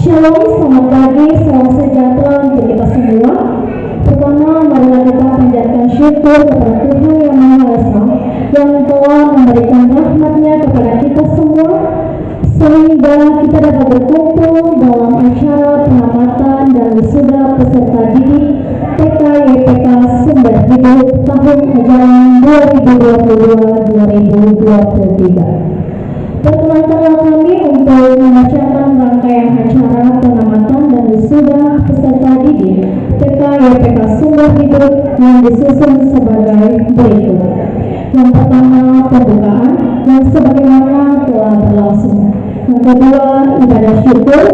Shalom, selamat pagi, salam sejahtera untuk kita semua. Pertama, marilah kita panjatkan syukur kepada Tuhan Yang Maha Esa yang telah memberikan rahmat-Nya kepada kita semua, sehingga kita dapat berkumpul dalam acara pengamatan dan wisuda peserta didik TK YPK Sumber Hidup tahun ajaran 2022-2023. Perkenankanlah kami untuk membacakan rangkaian acara pengamatan dan wisuda peserta didik TK YPK Sumber Hidup yang disusun sebagai berikut. Yang pertama, pembukaan yang sebagaimana telah berlangsung. Yang kedua, ibadah syukur.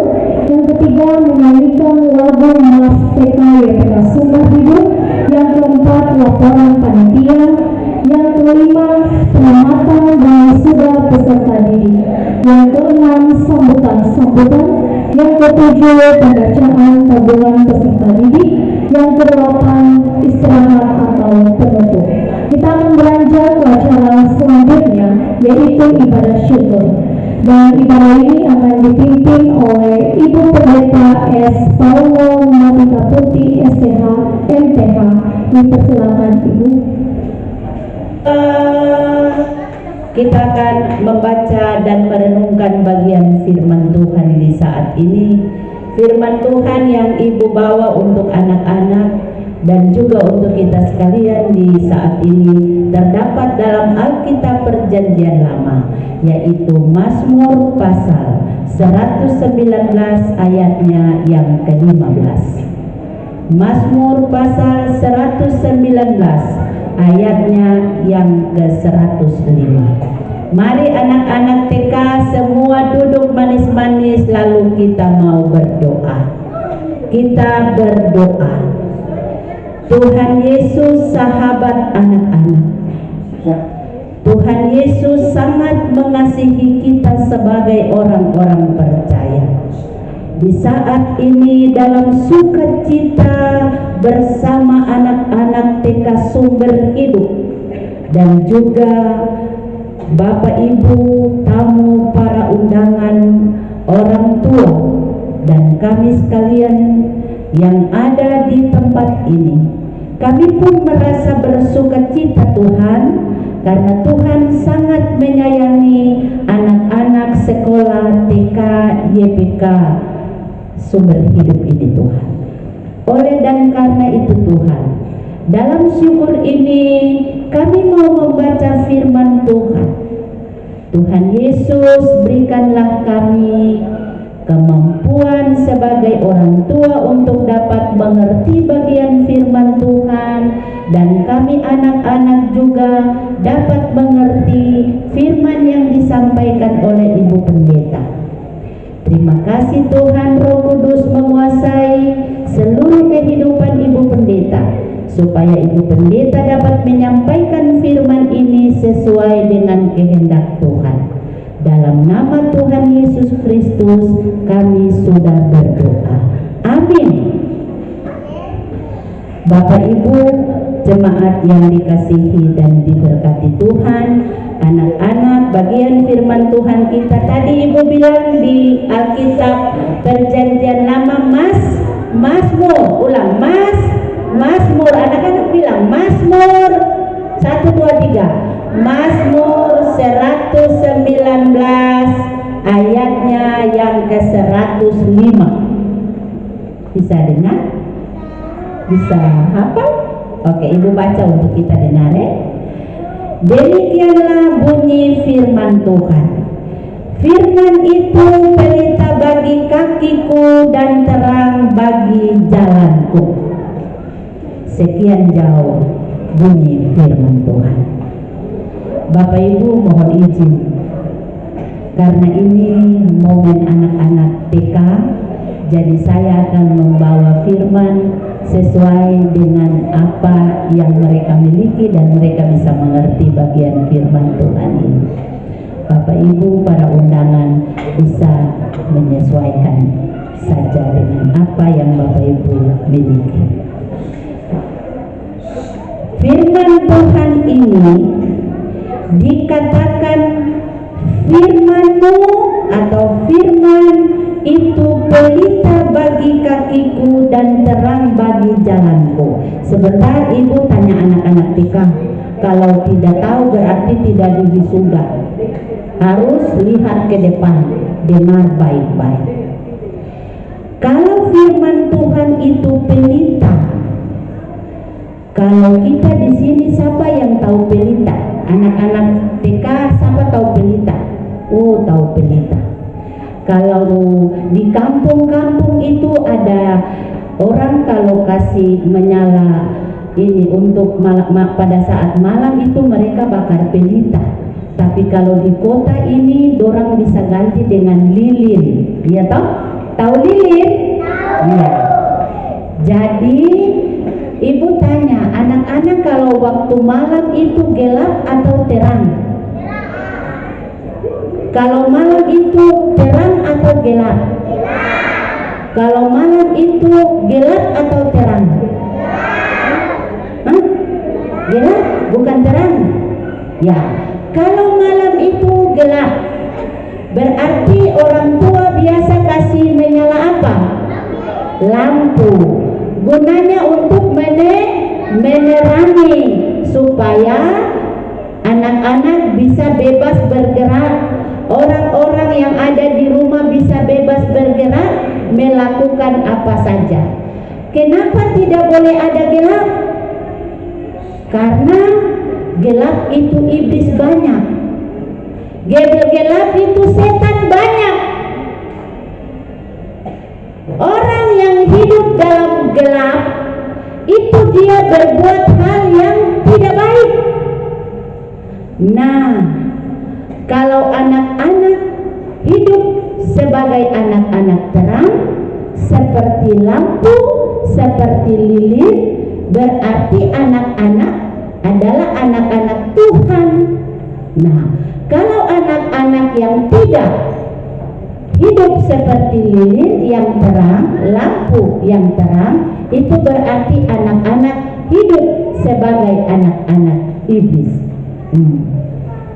Yang ketiga, menyanyikan lagu Mas TK YPK Sumber Hidup. Yang keempat, laporan panitia. Yang kelima, pengamatan dan wisuda peserta didik. Yang keenam, sambutan. Yang ketujuh, pembacaan tabungan peserta didik. Yang kedelapan, istirahat atau penutup. Kita akan beranjak ke acara selanjutnya, yaitu ibadah syukur. Dan ibadah ini akan dipimpin oleh Ibu Pendeta S. Paulo Matika Putih STH MTH. Dipersilakan Ibu. Kita akan membaca dan merenungkan bagian firman Tuhan di saat ini. Firman Tuhan yang Ibu bawa untuk anak-anak dan juga untuk kita sekalian di saat ini terdapat dalam Alkitab Perjanjian Lama, yaitu Mazmur pasal 119 ayatnya yang ke-15. Mazmur pasal 119 ayatnya yang ke-105. Mari anak-anak TK semua duduk manis-manis, lalu kita mau berdoa. Kita berdoa. Tuhan Yesus, sahabat anak-anak, Tuhan Yesus sangat mengasihi kita sebagai orang-orang percaya. Di saat ini dalam sukacita bersama anak-anak TK Sumber Hidup dan juga Bapak Ibu, tamu, para undangan, orang tua, dan kami sekalian yang ada di tempat ini, kami pun merasa bersukacita Tuhan, karena Tuhan sangat menyayangi anak-anak sekolah TK YPK Sumber Hidup ini Tuhan. Oleh dan karena itu Tuhan, dalam syukur ini kami mau membaca firman Tuhan. Tuhan Yesus, berikanlah kami kemampuan sebagai orang tua untuk dapat mengerti bagian firman Tuhan, dan kami anak-anak juga dapat mengerti firman yang disampaikan oleh Ibu Pendeta. Terima kasih Tuhan, Roh Kudus menguasai seluruh kehidupan Ibu Pendeta, supaya Ibu Pendeta dapat menyampaikan firman ini sesuai dengan kehendak Tuhan. Dalam nama Tuhan Yesus Kristus kami sudah berdoa. Amin. Bapak Ibu jemaat yang dikasihi dan diberkati Tuhan, anak-anak, bagian firman Tuhan kita tadi Ibu bilang di Alkitab Perjanjian Lama Mazmur, ulang Mazmur, anak-anak bilang Mazmur 1, 2, 3. Mazmur 119 ayatnya yang ke-105. Bisa dengar? Bisa hafal? Oke, Ibu baca untuk kita dengar ya. Demikianlah bunyi firman Tuhan. Firman itu pelita bagi kakiku dan terang bagi jalanku. Sekian jauh bunyi firman Tuhan. Bapak Ibu mohon izin, karena ini momen anak-anak TK, jadi saya akan membawa firman sesuai dengan apa yang mereka miliki dan mereka bisa mengerti bagian firman Tuhan ini. Bapak Ibu, para undangan bisa menyesuaikan saja dengan apa yang Bapak Ibu miliki. Firman Tuhan ini dikatakan firman-Mu atau firman itu pelita Sebentar ibu tanya anak-anak TK. Kalau tidak tahu berarti tidak diwisuda. Harus lihat ke depan, dengar baik-baik. Kalau firman Tuhan itu pelita, kalau kita di sini siapa yang tahu pelita? Anak-anak TK siapa tahu pelita? Oh, tahu pelita. Kalau di kampung-kampung itu ada orang kalau kasih menyala ini untuk pada saat malam itu mereka bakar pelita. Tapi kalau di kota ini dorang bisa ganti dengan lilin, ya toh? Tahu lilin? Iya. Jadi ibu tanya, anak-anak kalau waktu malam itu gelap atau terang? Kalau malam itu terang atau gelap? Kalau malam itu gelap atau terang? Hah? Gelap, bukan terang. Ya, kalau malam itu gelap, berarti orang tua biasa kasih menyala apa? Lampu. Gunanya untuk menerangi supaya anak-anak bisa bebas bergerak, orang-orang yang ada di rumah bisa bebas bergerak, melakukan apa saja. Kenapa tidak boleh ada gelap? Karena gelap itu iblis banyak, gelap itu setan banyak. Orang yang hidup dalam gelap itu dia berbuat hal yang tidak baik. Nah, kalau anak-anak hidup sebagai anak-anak terang, seperti lampu, seperti lilin, berarti anak-anak adalah anak-anak Tuhan. Nah, kalau anak-anak yang tidak hidup seperti lilin yang terang, lampu yang terang, itu berarti anak-anak hidup sebagai anak-anak iblis.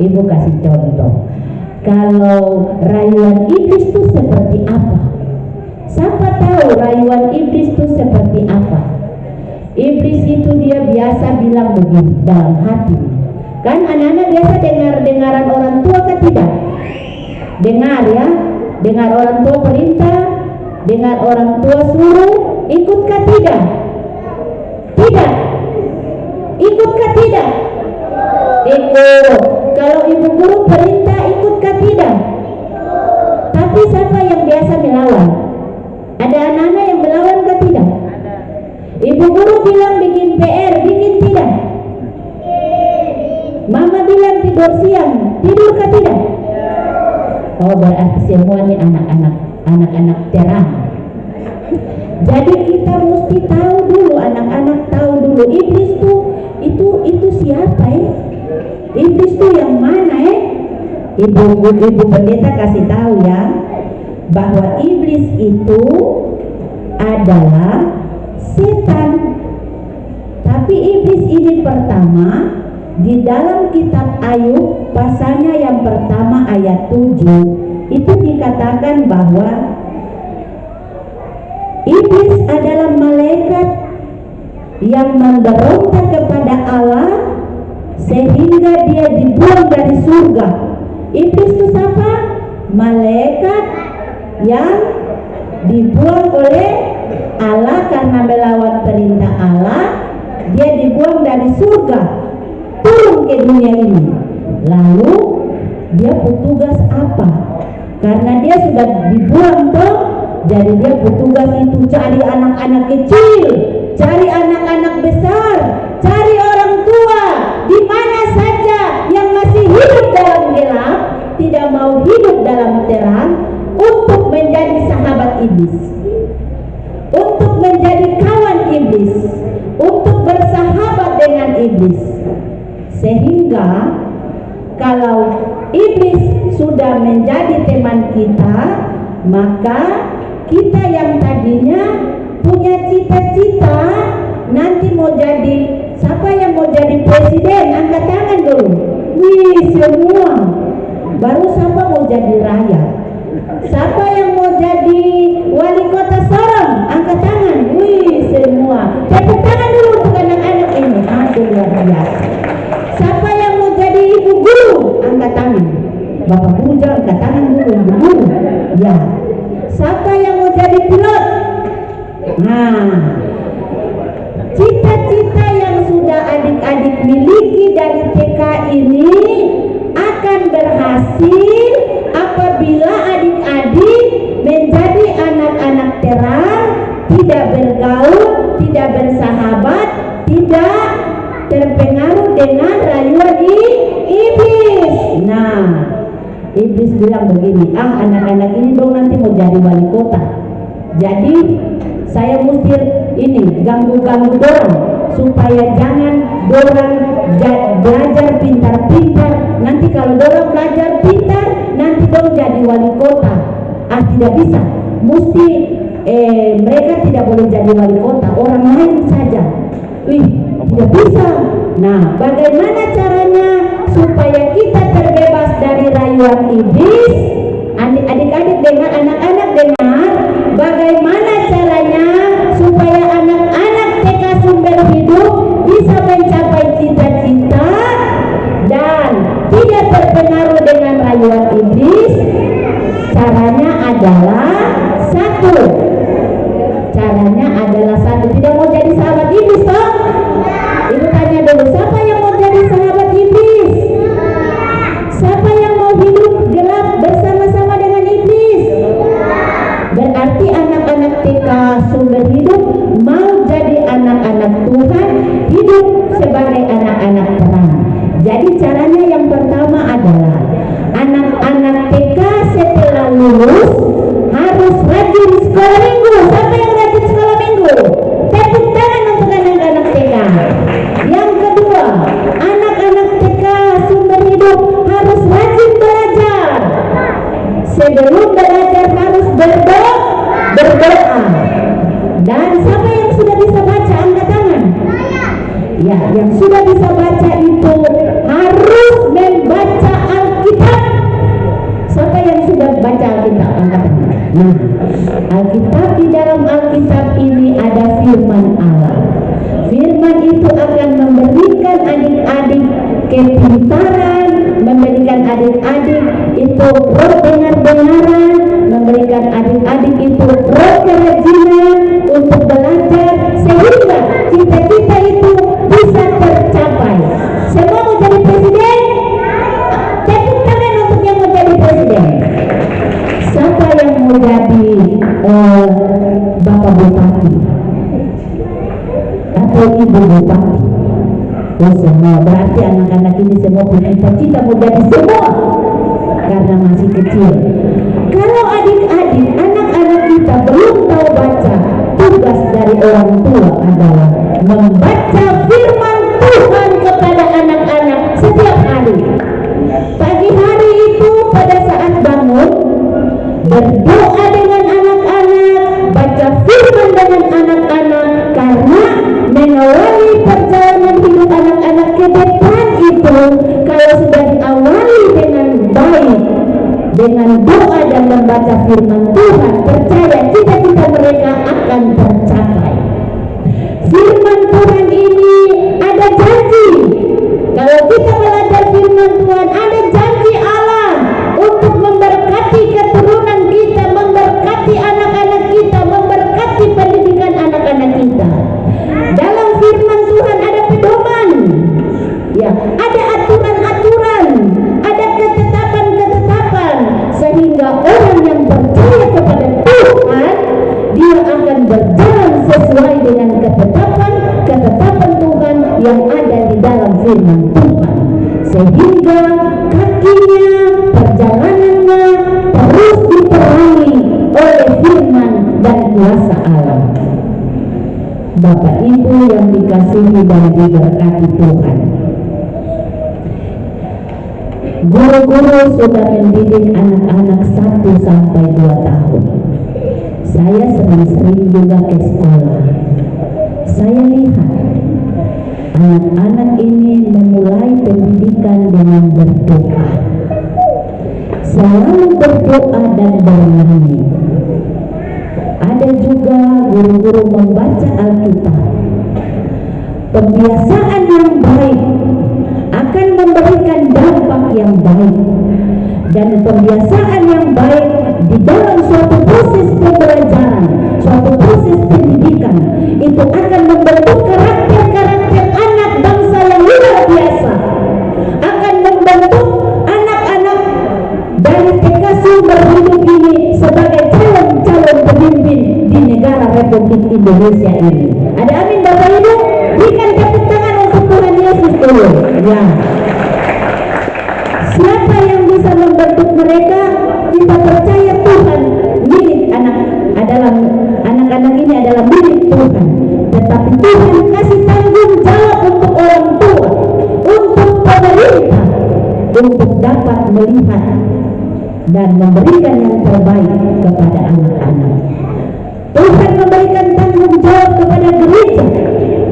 Ibu kasih contoh. Kalau rayuan iblis itu seperti apa? Siapa tahu rayuan iblis itu seperti apa? Iblis itu dia biasa bilang begini dalam hati. Kan anak-anak biasa dengaran orang tua kan tidak? Dengar ya, dengar orang tua perintah, dengar orang tua suruh, ikutkah tidak? Tidak. Ikutkah tidak? Ikut. Kalau ibu guru perintah, ikutkah tidak? Tapi siapa yang biasa melawan? Ada anak-anak yang melawan kah tidak? Ibu guru bilang bikin PR, bikin tidak? Mama bilang tidur siang, tidur kah tidak? Oh, berarti semua ini anak-anak terang. Jadi kita mesti tahu dulu, anak-anak tahu dulu iblis itu siapa ya? Iblis itu yang mana ya? Ibu pendeta kasih tahu ya, bahwa iblis itu adalah setan. Tapi iblis ini pertama di dalam kitab Ayub pasalnya yang pertama ayat 7 itu dikatakan bahwa iblis adalah malaikat yang memberontak kepada Allah sehingga dia dibuang dari surga. Iblis itu siapa? Malaikat yang dibuang oleh Allah karena melawan perintah Allah. Dia dibuang dari surga, turun ke dunia ini. Lalu dia bertugas apa? Karena dia sudah dibuang toh, jadi dia bertugas itu cari anak-anak kecil, cari anak-anak besar, cari orang tua di mana saja yang masih hidup dalam gelap, tidak mau hidup dalam terang, untuk menjadi sahabat iblis, untuk menjadi kawan iblis, untuk bersahabat dengan iblis. Sehingga kalau iblis sudah menjadi teman kita, maka kita yang tadinya punya cita-cita nanti mau jadi, siapa yang mau jadi presiden? Angkat tangan dulu. Wih, semua. Baru siapa mau jadi rakyat? Siapa yang mau jadi wali kota Sorong? Angkat tangan. Wih, semua. Tepuk tangan dulu untuk Bapak guru jangan angkat tangan dulu, guru. Ya. Siapa yang mau jadi pilot? Nah, cita-cita yang sudah adik-adik miliki dari TK ini akan berhasil apabila adik-adik menjadi anak-anak terang, tidak bergaul, tidak bersahabat, tidak terpengaruh dengan rayuan iblis. Nah, iblis bilang begini, anak-anak ini dong nanti mau jadi wali kota, jadi saya mesti ini ganggu-ganggu dorang supaya jangan dorang belajar pintar-pintar. Nanti kalau dorang belajar pintar, nanti dong jadi wali kota. Tidak bisa, mesti mereka tidak boleh jadi wali kota, orang lain saja. Tidak bisa. Nah, bagaimana caranya supaya kita terbebas dari rayuan iblis? Adik-adik dengar, anak-anak dengar, bagaimana caranya supaya anak-anak TK Sumber Hidup bisa mencapai cita-cita dan tidak terpengaruh dengan rayuan iblis? Caranya adalah satu. Tidak mau jadi sahabat iblis toh? Ibu tanya dulu, siapa yang mau jadi sahabat iblis? Siapa yang mau hidup gelap bersama-sama dengan iblis? Berarti anak-anak TK Sumber Hidup mau jadi anak-anak Tuhan, hidup sebagai anak-anak terang. Jadi caranya yang pertama adalah anak-anak TK setelah lulus harus rajin sekolah minggu. Siapa yang rajin sekolah minggu? Tepuk tangan untuk anak-anak TK. Yang kedua, anak-anak TK Sumber Hidup harus rajin belajar. Sebelum belajar harus berdoa. Dan siapa yang sudah bisa baca, angkat tangan. Ya, yang sudah bisa baca itu harus membaca Alkitab. Siapa yang sudah baca Alkitab, angkat tangan. Nah, Alkitab, di dalam Alkitab ini ada firman Allah. Firman itu akan memberikan adik-adik kepintaran, memberikan adik-adik itu roh dengar-dengaran, memberikan adik-adik itu roh kerajinan untuk belajar sehingga cita-cita itu bisa tercapai. Semua mau jadi presiden? Tepuk tangan untuk yang mau jadi presiden. Siapa yang mau jadi Bapak Bupati atau Ibu Bupati? Oh, semua. Berarti anak-anak ini semua punya cita-cita mau jadi semua karena masih kecil. Kalau adik-adik, anak-anak kita belum tahu baca, tugas dari orang tua adalah membaca firman Tuhan kepada anak-anak setiap hari. Pagi hari itu pada saat bangun, berdoa dengan anak-anak, baca firman dengan anak-anak, karena mengawali perjalanan hidup anak-anak ke depan itu kalau sudah diawali dengan baik, dengan doa dan membaca firman Tuhan, percaya cita-cita mereka akan tercapai. Firman Tuhan ini ada janji. Kalau kita belajar firman Tuhan, ada janji Allah untuk memberkati keturunan kita, memberkati anak-anak kita, memberkati pendidikan anak-anak kita. Dalam firman Tuhan ada pedoman, ya, ada aturan-aturan, ada ketetapan-ketetapan, sehingga orang yang percaya kepada Tuhan, dia akan berjalan sesuai dengan ketetapan Tuhan yang ada di dalam firman Tuhan, sehingga kakinya, perjalanannya terus diperangi oleh firman dan kuasa Allah. Bapak Ibu yang dikasihi dan diberkati Tuhan, guru-guru sudah mendidik anak-anak 1 sampai 2 tahun. Saya sering-sering juga ke sekolah. Saya lihat anak-anak ini memulai pendidikan dengan berdoa, selalu berdoa dan bernyanyi. Ada juga guru-guru membaca Alkitab. Pembiasaan yang baik akan memberikan dampak yang baik. dan pembiasaan yang baik di dalam suatu proses pembelajaran, suatu proses pendidikan, itu akan membentuk karakter-karakter anak bangsa yang luar biasa, akan membentuk anak-anak dari TK Sumber Hidup ini sebagai calon-calon pemimpin di negara Republik Indonesia ini. Ada amin Bapak Ibu? Berikan tepuk tangan untuk Tuhan Yesus dulu. Ya. Siapa yang bisa membentuk mereka? Kita percaya Tuhan milik anak-anak ini adalah milik Tuhan. Tetapi Tuhan kasih tanggung jawab untuk orang tua, untuk pemerintah, untuk dapat melihat dan memberikan yang terbaik kepada anak-anak. Tuhan memberikan tanggung jawab kepada gereja.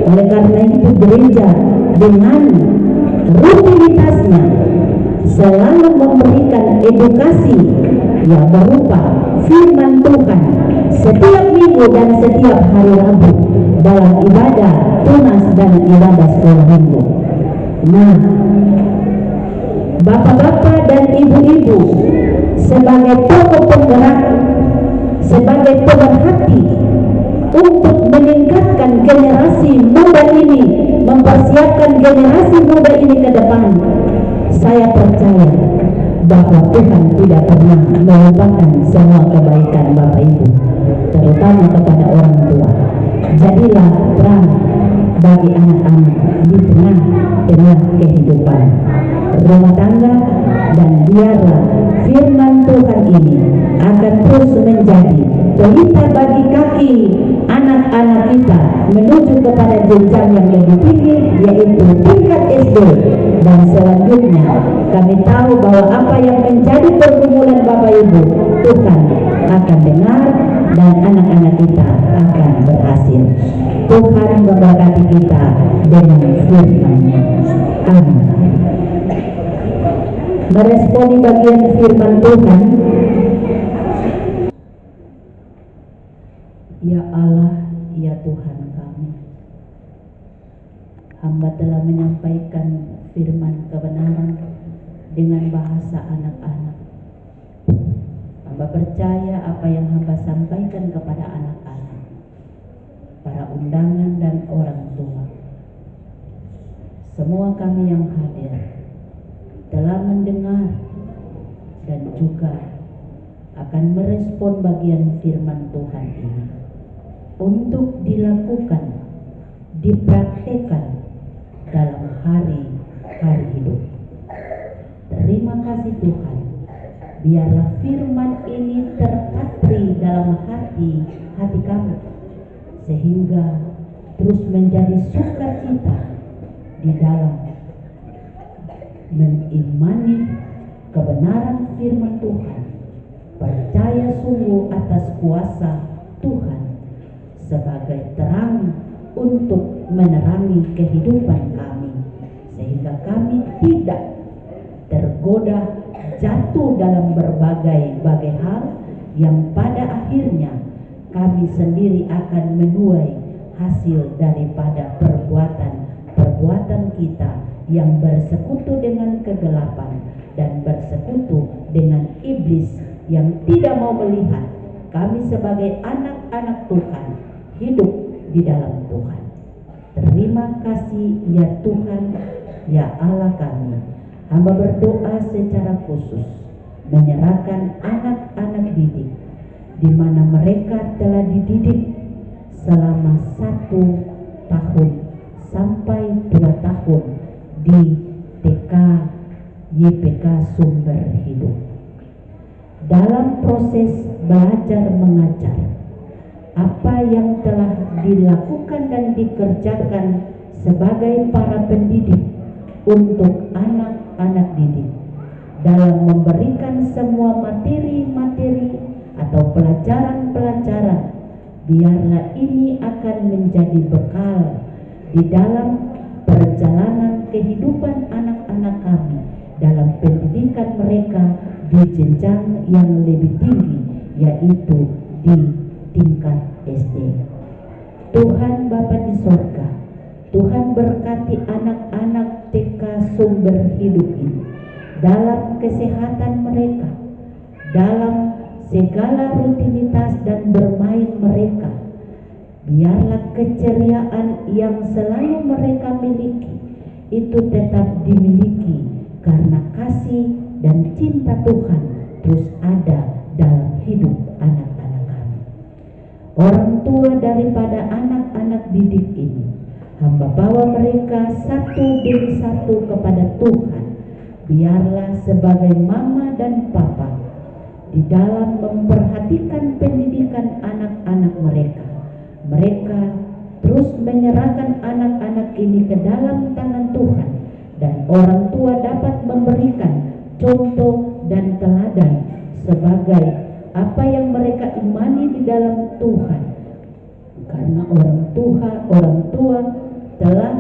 Oleh karena itu gereja dengan rutinitasnya selalu memberikan edukasi yang berupa firman Tuhan setiap minggu dan setiap hari Rabu dalam ibadah tunas dan ibadah sekolah minggu. Nah, bapak-bapak dan ibu-ibu sebagai tokoh penggerak, sebagai pemerhati untuk meningkatkan generasi muda ini, mempersiapkan generasi muda ini ke depan, saya percaya bahwa Tuhan tidak pernah melupakan semua kebaikan Bapak Ibu, terutama kepada orang tua. Jadilah terang bagi anak-anak di tengah-tengah kehidupan rumah tangga, dan biarlah firman Tuhan ini akan terus menjadi pelita bagi kaki anak-anak kita menuju kepada jenjang yang lebih tinggi, yaitu tingkat SD. Dan selanjutnya kami tahu bahwa apa yang menjadi pergumulan Bapak Ibu, Tuhan akan dengar dan anak-anak kita akan berhasil. Tuhan memberkati kita dengan firman-Nya. Amin. Meresponi bagian firman Tuhan. Ya Allah, ya Tuhan kami, hamba telah menyampaikan firman kebenaran dengan bahasa anak-anak. Hamba percaya apa yang hamba sampaikan kepada anak-anak, para undangan dan orang tua, semua kami yang hadir telah mendengar dan juga akan merespon bagian firman Tuhan ini untuk dilakukan, dipraktekkan dalam hari-hari hidup. Terima kasih Tuhan, biarlah firman ini terpatri dalam hati kami, sehingga terus menjadi sukacita di dalam mengimani kebenaran firman Tuhan, percaya sungguh atas kuasa Tuhan sebagai terang untuk menerangi kehidupan kami, sehingga kami tidak tergoda jatuh dalam berbagai hal yang pada akhirnya kami sendiri akan menuai hasil daripada perbuatan kita yang bersekutu dengan kegelapan dan bersekutu dengan iblis yang tidak mau melihat kami sebagai anak-anak Tuhan hidup di dalam Tuhan. Terima kasih ya Tuhan, ya Allah kami. Hamba berdoa secara khusus menyerahkan anak-anak didik di mana mereka telah dididik selama 1 tahun sampai 2 tahun di TK YPK Sumber Hidup. Dalam proses belajar mengajar, apa yang telah dilakukan dan dikerjakan sebagai para pendidik untuk anak-anak didik dalam memberikan semua materi-materi atau pelajaran-pelajaran, biarlah ini akan menjadi bekal di dalam perjalanan kehidupan anak-anak kami dalam pendidikan mereka di jenjang yang lebih tinggi, yaitu di tingkat SD. Tuhan Bapa di sorga, Tuhan berkati anak-anak TK Sumber Hidup ini, dalam kesehatan mereka, dalam segala rutinitas dan bermain mereka. Biarlah keceriaan yang selalu mereka miliki itu tetap dimiliki karena kasih dan cinta Tuhan terus ada dalam hidup anak-anak kami. Orang tua daripada anak-anak didik ini, hamba bawa mereka satu demi satu kepada Tuhan. Biarlah sebagai mama dan papa di dalam memperhatikan pendidikan anak-anak mereka, mereka terus menyerahkan anak-anak ini ke dalam tangan Tuhan, dan orang tua dapat memberikan contoh dan teladan sebagai apa yang mereka imani di dalam Tuhan. Karena orang tua telah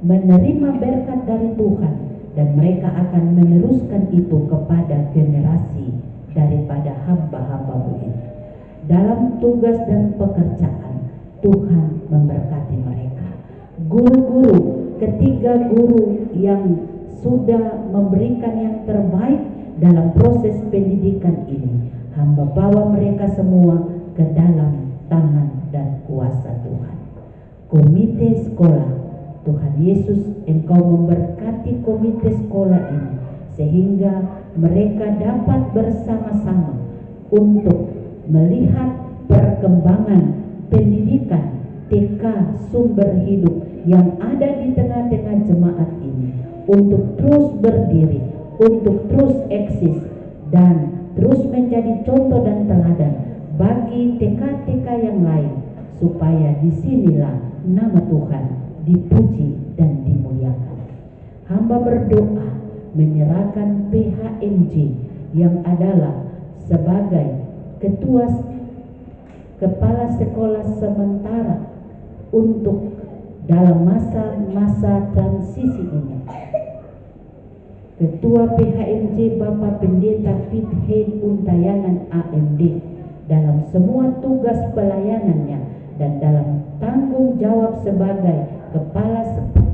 menerima berkat dari Tuhan, dan mereka akan meneruskan itu kepada generasi daripada hamba-hamba-Mu ini. Dalam tugas dan pekerjaan, Tuhan memberkati mereka. Guru-guru, ketiga guru yang sudah memberikan yang terbaik dalam proses pendidikan ini, hamba bawa mereka semua ke dalam tangan dan kuasa Tuhan. Komite sekolah, Tuhan Yesus, Engkau memberkati komite sekolah ini sehingga mereka dapat bersama-sama untuk melihat perkembangan pendidikan TK sumber hidup yang ada di tengah-tengah jemaat ini, untuk terus berdiri, untuk terus eksis dan terus menjadi contoh dan teladan bagi TK-TK yang lain, supaya disinilah nama Tuhan dipuji dan dimuliakan. Hamba berdoa menyerahkan PHMJ yang adalah sebagai ketua kepala sekolah sementara untuk dalam masa-masa transisi ini. Ketua PHMJ Bapak Pendeta Pithen Untayangan AMD dalam semua tugas pelayanannya dan dalam tanggung jawab sebagai kepala sekolah.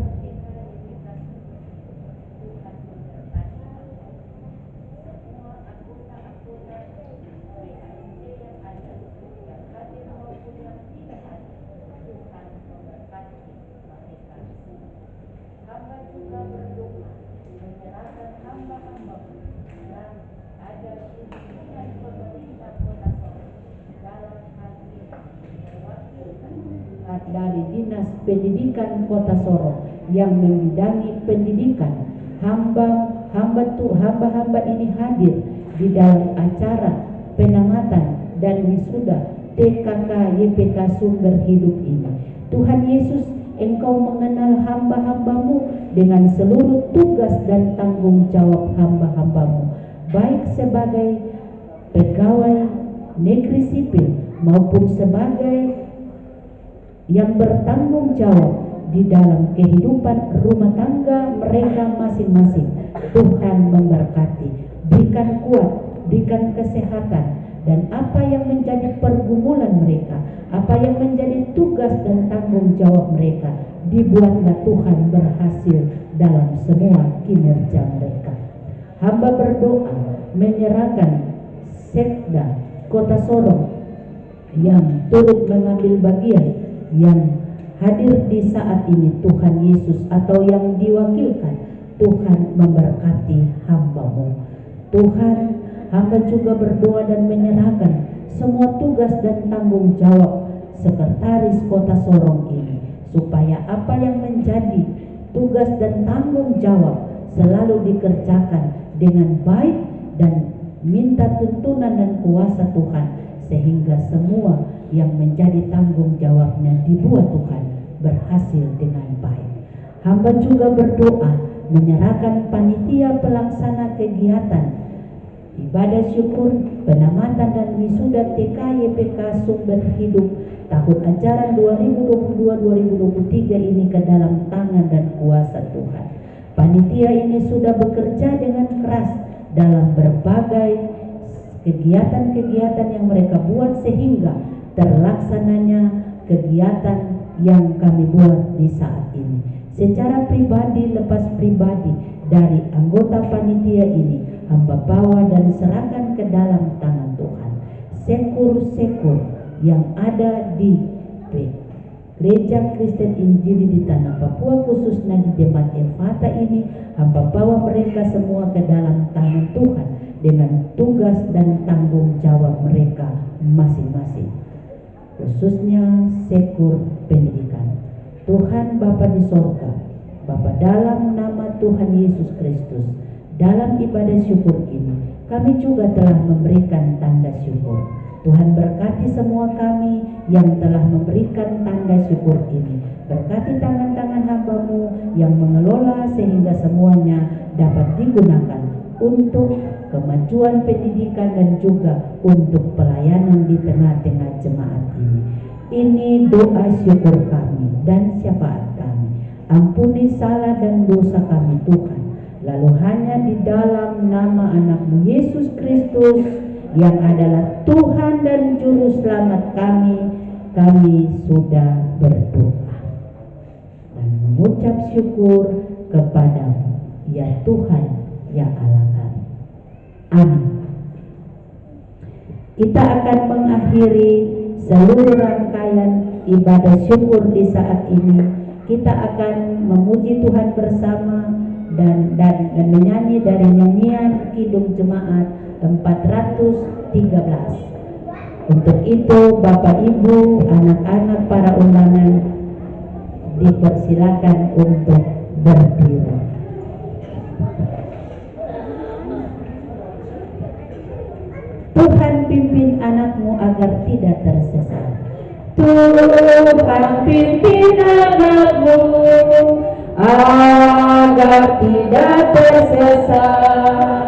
Dari Dinas Pendidikan Kota Sorong yang membidangi pendidikan, hamba-hamba ini hadir di dalam acara penamatan dan wisuda TKK YPK Sumber Hidup ini. Tuhan Yesus, Engkau mengenal hamba-hamba-Mu dengan seluruh tugas dan tanggung jawab hamba-hamba-Mu, baik sebagai pegawai negeri sipil maupun sebagai yang bertanggung jawab di dalam kehidupan rumah tangga mereka masing-masing. Tuhan memberkati, berikan kuat, berikan kesehatan, dan apa yang menjadi pergumulan mereka, apa yang menjadi tugas dan tanggung jawab mereka, dibuatlah Tuhan berhasil dalam semua kinerja mereka. Hamba berdoa menyerahkan Sekda Kota Sorong yang turut mengambil bagian, yang hadir di saat ini, Tuhan Yesus, atau yang diwakilkan, Tuhan memberkati hamba-Mu. Tuhan, hamba juga berdoa dan menyerahkan semua tugas dan tanggung jawab Sekretaris Kota Sorong ini, supaya apa yang menjadi tugas dan tanggung jawab selalu dikerjakan dengan baik dan minta tuntunan dan kuasa Tuhan, sehingga semua yang menjadi tanggung jawabnya dibuat Tuhan berhasil dengan baik. Hamba juga berdoa menyerahkan panitia pelaksana kegiatan ibadah syukur, penamatan dan wisuda TK YPK Sumber Hidup tahun ajaran 2022-2023 ini ke dalam tangan dan kuasa Tuhan. Panitia ini sudah bekerja dengan keras dalam berbagai kegiatan-kegiatan yang mereka buat, sehingga terlaksananya kegiatan yang kami buat di saat ini. Secara pribadi lepas pribadi dari anggota panitia ini hamba bawa dan serahkan ke dalam tangan Tuhan. Sekur-sekur yang ada di Gereja Kristen Injili di Tanah Papua, khususnya di Jemaat Efata ini, hamba bawa mereka semua ke dalam tangan Tuhan dengan tugas dan tanggung jawab mereka masing-masing, khususnya sekur pendidikan. Tuhan Bapa di sorga, Bapa, dalam nama Tuhan Yesus Kristus, dalam ibadah syukur ini kami juga telah memberikan tanda syukur. Tuhan berkati semua kami yang telah memberikan tanda syukur ini. Berkati tangan-tangan hamba-Mu yang mengelola sehingga semuanya dapat digunakan untuk kemajuan pendidikan dan juga untuk pelayanan di tengah-tengah jemaat ini. Ini doa syukur kami dan syafaat kami. Ampuni salah dan dosa kami Tuhan. Lalu hanya di dalam nama anak-Mu Yesus Kristus yang adalah Tuhan dan Juru Selamat kami sudah berdoa dan mengucap syukur kepada-Mu, ya Tuhan, ya Allah kami. Amin. Kita akan mengakhiri seluruh rangkaian ibadah syukur di saat ini. Kita akan memuji Tuhan bersama dan menyanyi dari nyanyian Kidung Jemaat 413. Untuk itu Bapak Ibu, anak-anak, para undangan dipersilakan untuk berdiri. Tuhan pimpin anak-Mu agar tidak tersesat. Tuhan pimpin anak-Mu agar tidak tersesat,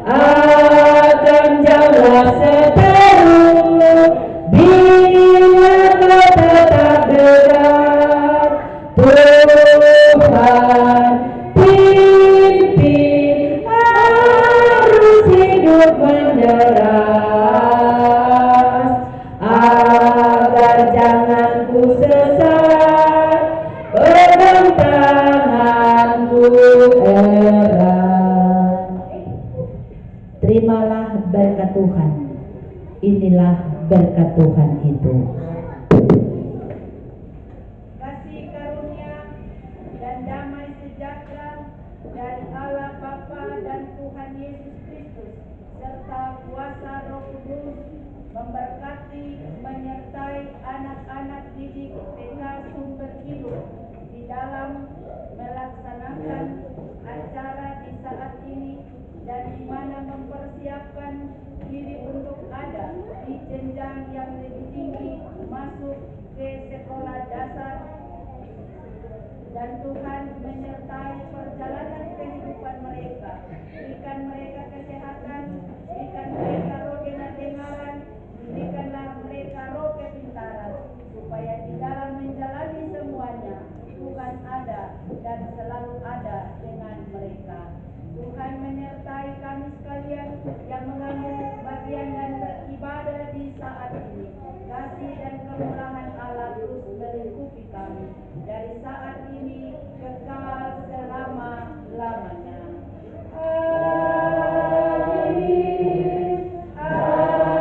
akan jalan seteru bila kau tetap dekat. Tuhan pimpin arus hidup menderas, agar jangan ku sesat, pegang tanganku erat. Terimalah berkat Tuhan. Inilah berkat Tuhan itu. Kasih karunia dan damai sejahtera dari Allah Bapa dan Tuhan Yesus Kristus serta kuasa Roh Kudus memberkati, menyertai anak-anak didik PK Sumber Hidup di dalam melaksanakan acara di saat ini dan di mana mempersiapkan diri untuk ada di jenjang yang lebih tinggi masuk ke sekolah dasar. Dan Tuhan menyertai perjalanan kehidupan mereka, berikan mereka kesehatan, berikan mereka roh dengar-dengaran, berikanlah mereka roh kepintaran, supaya di dalam menjalani semuanya Tuhan ada dan selalu ada dengan mereka. Tuhan menyertai kami sekalian yang mengambil bagian dan beribadah di saat ini. Kasih dan kemurahan Allah terus melingkupi kami dari saat ini kekal selama-lamanya. Amin. Amin.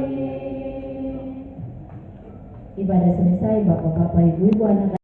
Amin. Ibadah selesai, Bapak-bapak, Ibu-ibu, anak-anak.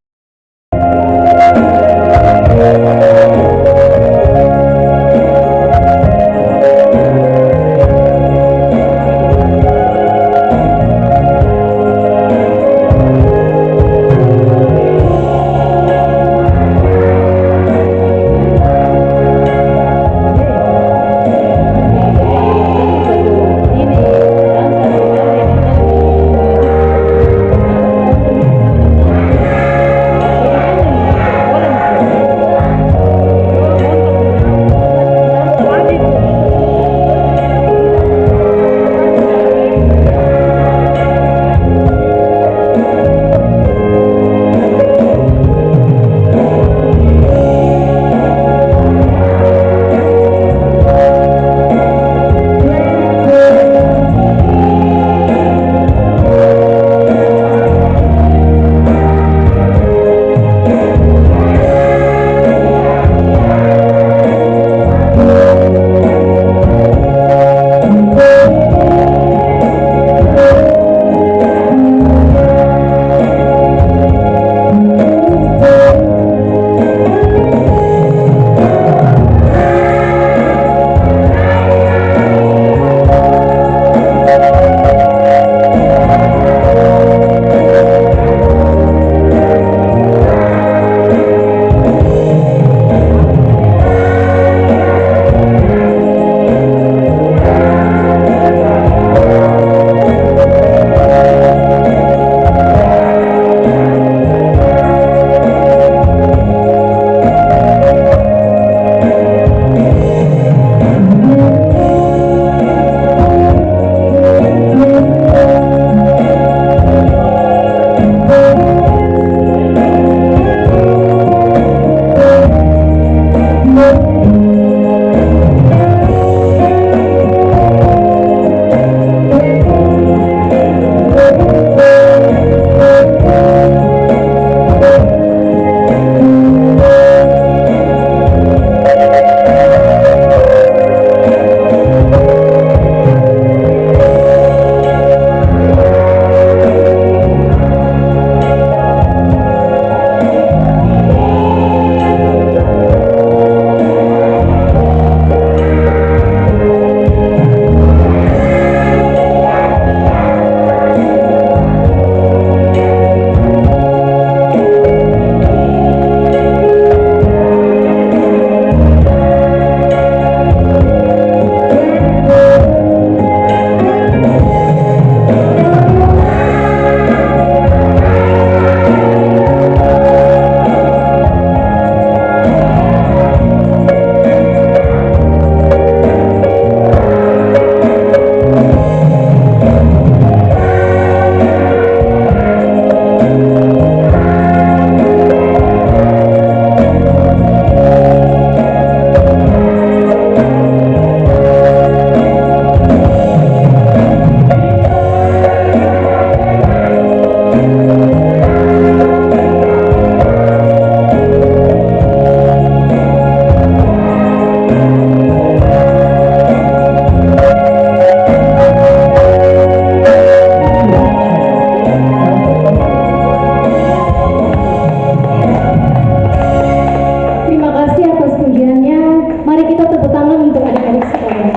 mari kita tepuk tangan untuk adik-adik sekalian.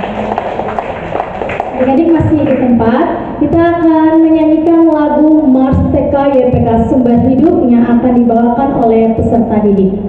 Adik-adik masih di tempat, kita akan menyanyikan lagu Mars TK YPK Sumber Hidup yang akan dibawakan oleh peserta didik.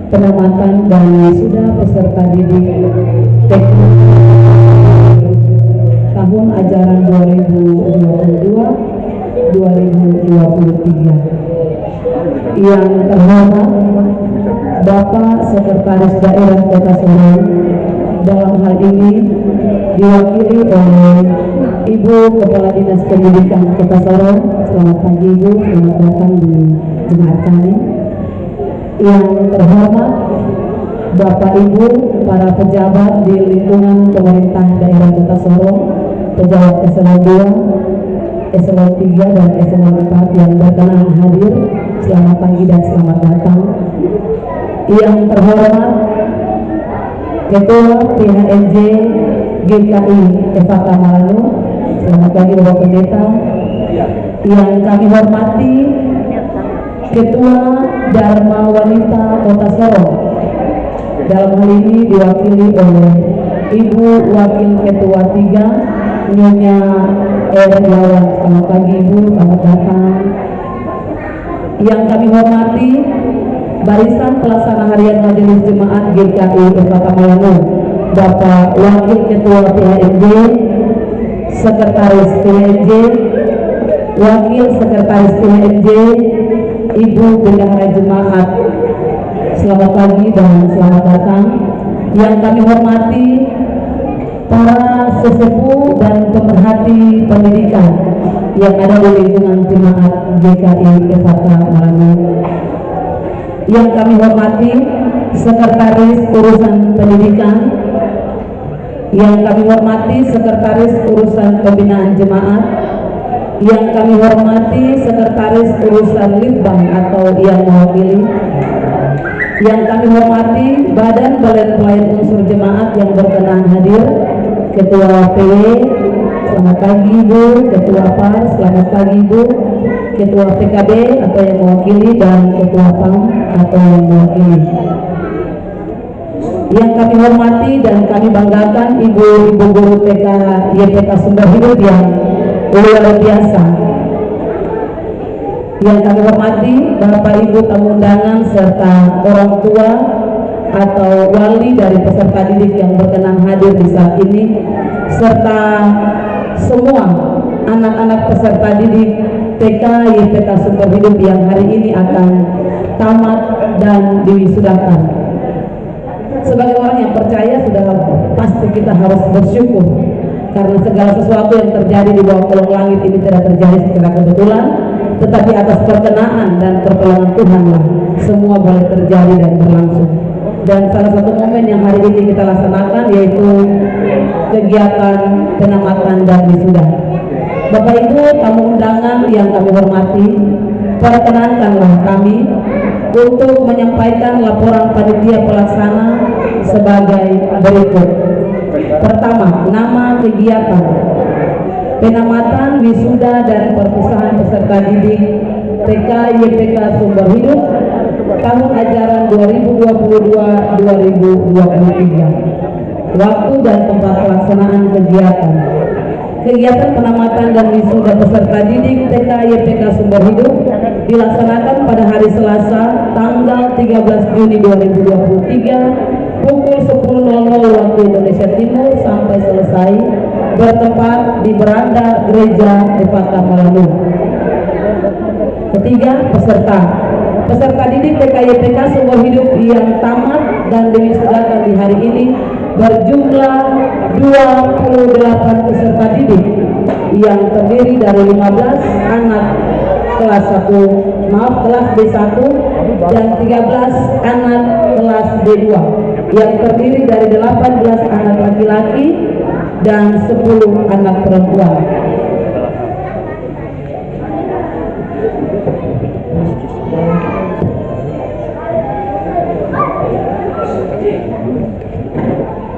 Penamatan dan wisuda peserta didik teknik tahun ajaran 2022-2023. Yang terhormat Bapak Sekretaris Daerah Kota Sorong, dalam hal ini diwakili oleh Ibu Kepala Dinas Pendidikan Kota Sorong. Selamat pagi Ibu, selamat datang di jemaat kami. Yang terhormat Bapak Ibu, para pejabat di lingkungan pemerintah daerah Kota Sorong, pejabat eselon 2, eselon 3 dan eselon 4 yang berkenan hadir, selamat pagi dan selamat datang. Yang terhormat Ketua PHNJ GKI Evaka Malano, selamat pagi Bapak Pendeta. Yang kami hormati Ketua Dharma Wanita Kota Sorong, dalam hal ini diwakili oleh Ibu Wakil Ketua 3 Nyonya Erlawan. Selamat pagi Ibu, selamat datang. Yang kami hormati Barisan Pelaksana Harian Majelis Jemaat GKI Evaka Malano, Bapak Wakil Ketua PHNJ, Sekretaris PHNJ, Wakil Sekretaris PHNJ, Ibu Bendahara Jemaat, selamat pagi dan selamat datang. Yang kami hormati para sesepuh dan pemerhati pendidikan yang ada di lingkungan Jemaat GKI Evaka Malano. Yang kami hormati Sekretaris Urusan Pendidikan, yang kami hormati Sekretaris Urusan Pembinaan Jemaat, yang kami hormati Sekretaris Urusan Litbang atau yang mewakili, yang kami hormati Badan Pelayan Unsur Jemaat yang berkenan hadir, Ketua PW, selamat pagi Ibu, Ketua PAR, selamat pagi Ibu, Ketua PKB atau yang mewakili, dan Ketua PAM atau yang mewakili. Yang kami hormati dan kami banggakan Ibu Guru TK YPK Sumber Hidup yang luar biasa. Yang kami hormati Bapak Ibu tamu undangan serta orang tua atau wali dari peserta didik yang berkenan hadir di saat ini, serta semua anak-anak peserta didik TK YPK Sumber Hidup yang hari ini akan tamat dan diwisudakan. Sebagai orang yang percaya, sudah pasti kita harus bersyukur karena segala sesuatu yang terjadi di bawah kolong langit ini tidak terjadi secara kebetulan, tetapi atas perkenaan dan pertolongan Tuhan lah semua boleh terjadi dan berlangsung. Dan salah satu momen yang hari ini kita laksanakan yaitu kegiatan penamatan dan wisuda. Bapak Ibu tamu undangan yang kami hormati, perkenankanlah kami untuk menyampaikan laporan panitia pelaksana sebagai berikut. Pertama, nama kegiatan penamatan, wisuda, dan perpisahan peserta didik TK YPK Sumber Hidup tahun ajaran 2022-2023. Waktu dan tempat pelaksanaan kegiatan. Kegiatan penamatan dan wisuda peserta didik TK YPK Sumber Hidup dilaksanakan pada hari Selasa tanggal 13 Juni 2023 pukul 10.00 waktu Indonesia Timur sampai selesai, bertempat di beranda Gereja Ufata Malamu. Ketiga, peserta didik TK YPK Sumber Hidup yang tamat dan diwisudakan di hari ini berjumlah 28 peserta didik yang terdiri dari 15 anak kelas B1 dan 13 anak kelas B2 yang terdiri dari 18 anak laki-laki dan 10 anak perempuan.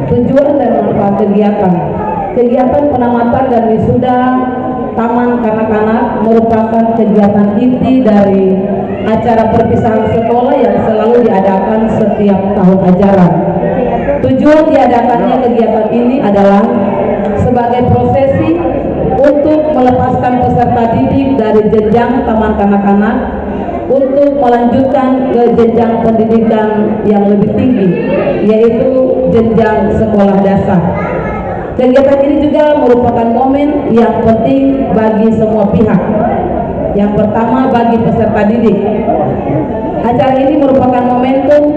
Tujuan dan manfaat kegiatan penamatan dan wisuda Taman Kanak-kanak merupakan kegiatan inti dari acara perpisahan sekolah yang selalu diadakan setiap tahun ajaran. Tujuan diadakannya kegiatan ini adalah sebagai prosesi untuk melepaskan peserta didik dari jenjang Taman Kanak-kanak untuk melanjutkan ke jenjang pendidikan yang lebih tinggi, yaitu jenjang sekolah dasar. Kegiatan ini juga merupakan momen yang penting bagi semua pihak. Yang pertama, bagi peserta didik. Acara ini merupakan momentum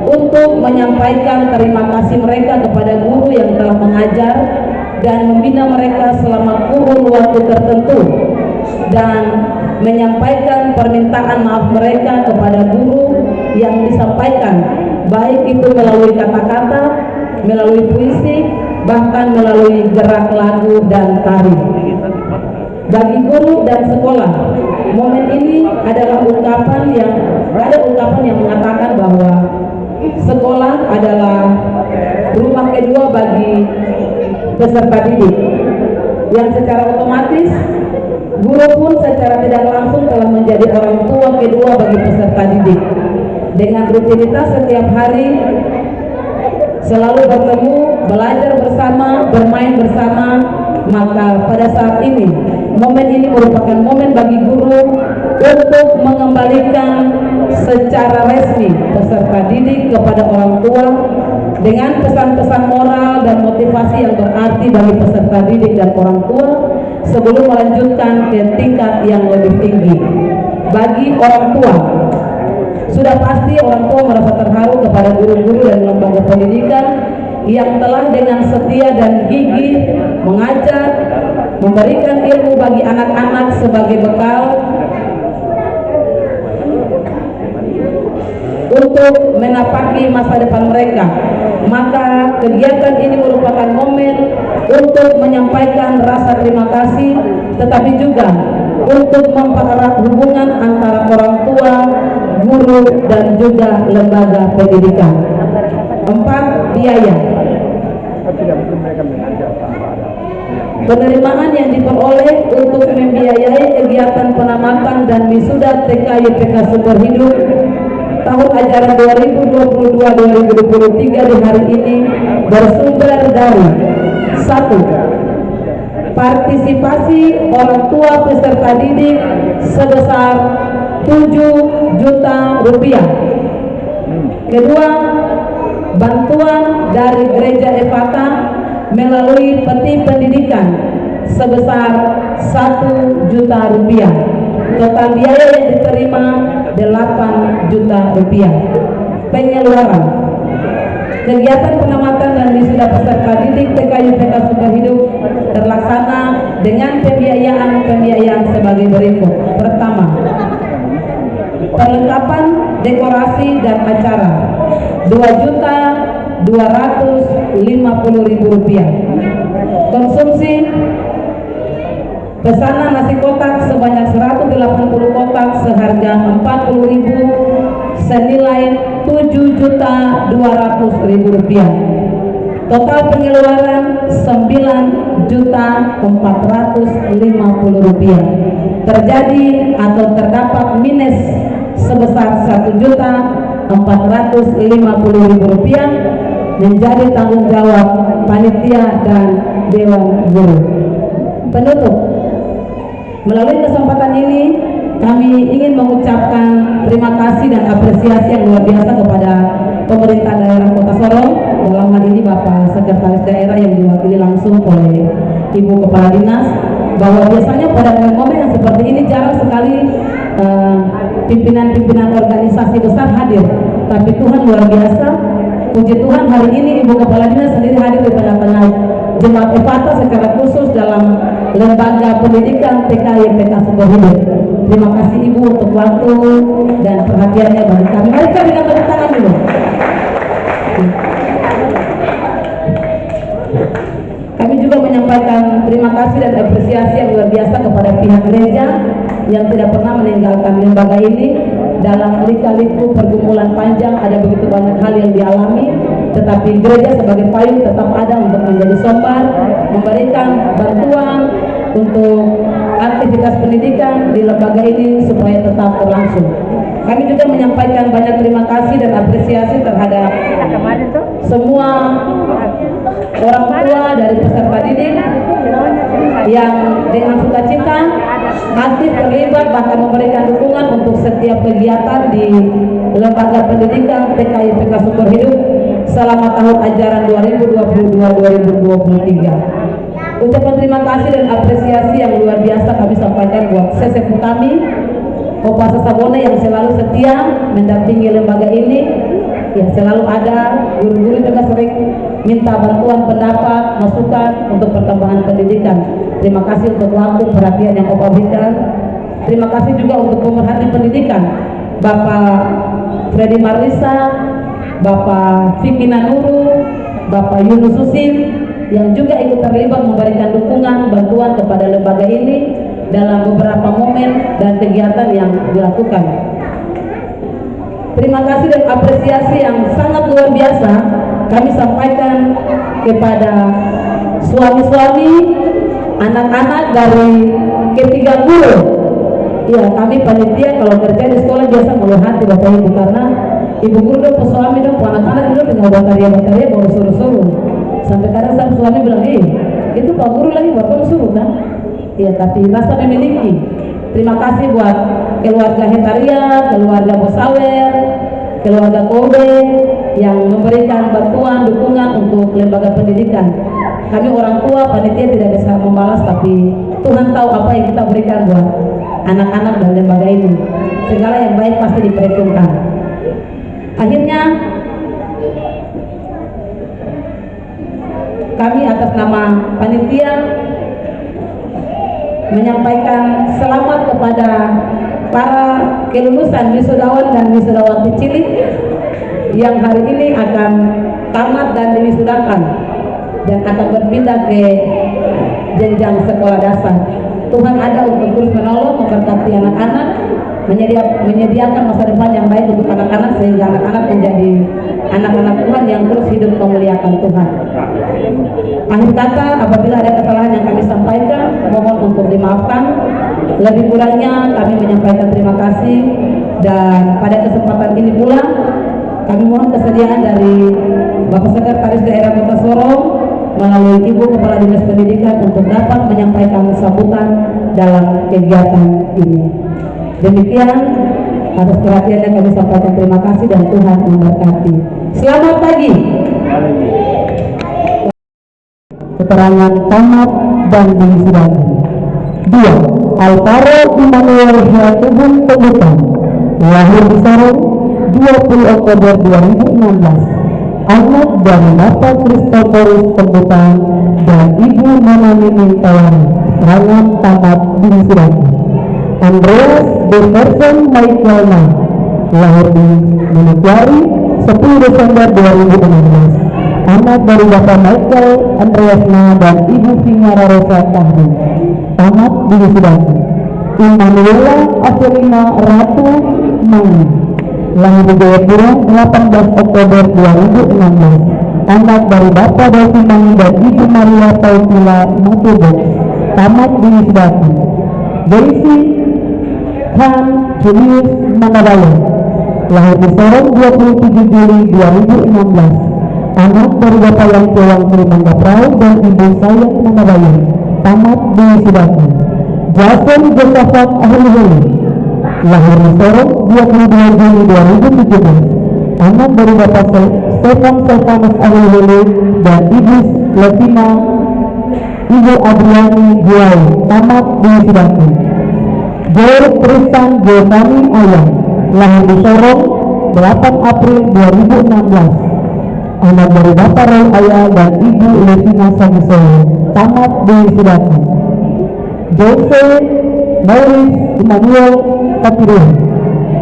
untuk menyampaikan terima kasih mereka kepada guru yang telah mengajar dan membina mereka selama kurun waktu tertentu, dan menyampaikan permintaan maaf mereka kepada guru yang disampaikan, baik itu melalui kata-kata, melalui puisi, bahkan melalui gerak lagu dan tari. Bagi guru dan sekolah, momen ini adalah ungkapan yang mengatakan bahwa sekolah adalah rumah kedua bagi peserta didik, yang secara otomatis guru pun secara tidak langsung telah menjadi orang tua kedua bagi peserta didik. Dengan rutinitas setiap hari selalu bertemu, belajar bersama, bermain bersama, maka pada saat ini, momen ini merupakan momen bagi guru untuk mengembalikan secara resmi peserta didik kepada orang tua dengan pesan-pesan moral dan motivasi yang berarti bagi peserta didik dan orang tua sebelum melanjutkan ke tingkat yang lebih tinggi. Bagi orang tua, sudah pasti orang tua merasa terharu kepada guru-guru dan lembaga pendidikan yang telah dengan setia dan gigih mengajar, memberikan ilmu bagi anak-anak sebagai bekal untuk menapaki masa depan mereka. Maka kegiatan ini merupakan momen untuk menyampaikan rasa terima kasih, tetapi juga untuk mempererat hubungan antara orang tua, guru, dan juga lembaga pendidikan. 4. Biaya. Penerimaan yang diperoleh untuk membiayai kegiatan penamatan dan wisuda TK YPK Sumber Hidup tahun ajaran 2022-2023 di hari ini bersumber dari 1. Partisipasi orang tua peserta didik sebesar 7 juta rupiah. Kedua, bantuan dari Gereja Efata melalui peti pendidikan sebesar 1 juta rupiah. Total biaya yang diterima 8 juta rupiah. Pengeluaran kegiatan penamatan dan wisuda peserta didik TK YPK Sumber Hidup terlaksana dengan pembiayaan sebagai berikut. Pertama, perlengkapan dekorasi dan acara 2.250.000 rupiah. Konsumsi pesanan nasi kotak sebanyak 180 kotak seharga 40.000 senilai 7.200.000 rupiah. Total pengeluaran 9.450.000 rupiah. Terjadi atau terdapat minus sebesar 1.450.000 rupiah menjadi tanggung jawab panitia dan dewan guru. Penutup, melalui kesempatan ini kami ingin mengucapkan terima kasih dan apresiasi yang luar biasa kepada pemerintah daerah Kota Sorong, dalam hal ini Bapak Sekretaris Daerah yang diwakili langsung oleh Ibu Kepala Dinas, bahwa biasanya pada momen yang seperti ini jarang sekali pimpinan-pimpinan organisasi besar hadir, tapi Tuhan luar biasa. Puji Tuhan, hari ini Ibu Kepala Dinas sendiri hadir di tengah-tengah Jemaat Efata secara khusus dalam lembaga pendidikan TK YPK Sumber Hidup. Terima kasih Ibu untuk waktu dan perhatiannya bagi kami. Mari kita berikan tepuk tangan dulu. Kami juga menyampaikan terima kasih dan apresiasi yang luar biasa kepada pihak gereja yang tidak pernah meninggalkan lembaga ini. Dalam lika-liku pergumulan panjang ada begitu banyak hal yang dialami, tetapi gereja sebagai payung tetap ada untuk menjadi sombar, memberikan bantuan untuk aktivitas pendidikan di lembaga ini supaya tetap berlangsung. Kami juga menyampaikan banyak terima kasih dan apresiasi terhadap semua orang tua dari peserta didik yang dengan sukacita aktif terlibat bahkan memberikan dukungan untuk setiap kegiatan di lembaga pendidikan TK YPK Sumber Hidup selama tahun ajaran 2022-2023. Ucapan terima kasih dan apresiasi yang luar biasa kami sampaikan buat sesepuh kami, Opa Sasabone yang selalu setia mendampingi lembaga ini, yang selalu ada. Guru-guru juga sering minta bantuan pendapat, masukan untuk perkembangan pendidikan. Terima kasih untuk waktu perhatian yang Opa berikan. Terima kasih juga untuk pemerhati pendidikan, Bapak Freddy Marlisa, Bapak Vicky Nanuru, Bapak Yunus Susim, yang juga ikut terlibat memberikan dukungan bantuan kepada lembaga ini dalam beberapa momen dan kegiatan yang dilakukan. Terima kasih dan apresiasi yang sangat luar biasa kami sampaikan kepada suami-suami, anak-anak dari ketiga guru. Ya, kami panitia kalau kerja di sekolah biasa mulu hati Bapak Ibu, karena ibu guru dong, suami dong, anak-anak dulu tinggal bataria baru suruh-suruh. Sampai kadang sang suami bilang, itu Pak Guru lagi Bapak suruh kan? Ya, tapi rasa memiliki. Terima kasih buat keluarga Hetaria, keluarga Bosawer, keluarga Kobe yang memberikan bantuan, dukungan untuk lembaga pendidikan. Kami orang tua, panitia tidak bisa membalas, tapi Tuhan tahu apa yang kita berikan buat anak-anak dan lembaga ini. Segala yang baik pasti diperhitungkan. Akhirnya kami atas nama panitia menyampaikan selamat kepada para kelulusan wisudawan dan wisudawati cilik yang hari ini akan tamat dan diwisudakan dan akan berpindah ke jenjang sekolah dasar. Tuhan ada untuk terus menolong, memberkati anak-anak, menyediakan masa depan yang baik untuk anak-anak sehingga anak-anak menjadi anak-anak Tuhan yang terus hidup memuliakan Tuhan. Akhir kata, apabila ada kesalahan yang kami sampaikan, mohon untuk dimaafkan. Lebih kurangnya kami menyampaikan terima kasih, dan pada kesempatan ini pula kami mohon kesediaan dari Bapak Sekretaris Daerah Kota Sorong melalui Ibu Kepala Dinas Pendidikan untuk dapat menyampaikan sambutan dalam kegiatan ini. Demikian atas perhatiannya kami sampaikan terima kasih dan Tuhan memberkati. Selamat pagi. Keterangan tamat dan diwisudakan. 2. Alvaro Immanuel Heatubun Pemutan, lahir di Sorong 20 Oktober 2016. Anak dari Bapak Kristoforus Pemutan dan Ibu Nona Mimin Tawari, rangan tamat diwisudakan. Andreas Jefferson Michaelna, lahir di Manokwari 10 Desember 2016. Anak dari Bapak Michael Andreasna dan Ibu Vingara Rosa Tahdi, tamat diwisudakan. Immanuela Avelina Ratu Mangi, lahir di Jayapura 18 Oktober 2016. Anak dari Bapak Davi Mangi dan Ibu Maria Taufila Matubok, tamat diwisudakan. Daisy Han Julius Manabaya, lahir di Sorong 27 Juli 2016. Anak dari Bapak yang Cewang Mangga Prau dan Ibu Sayang Manabaya, tamat diwisudakan. Jason Josafat Ahli, lahir di Sorong 22 Juli 2017. Anak dari Bapak Stefan Selvanus Ahli dan Ibu Levina Ibu Adriani Guai, tamat diwisudakan. Joel Tristan Giovanni Ayang, lahir di Sorong 8 April 2016. Anak dari Bapak Roy Ayah dan Ibu Levina Sagisoyo, tamat diwisudakan. Jose Maurice Immanuel Kapirun,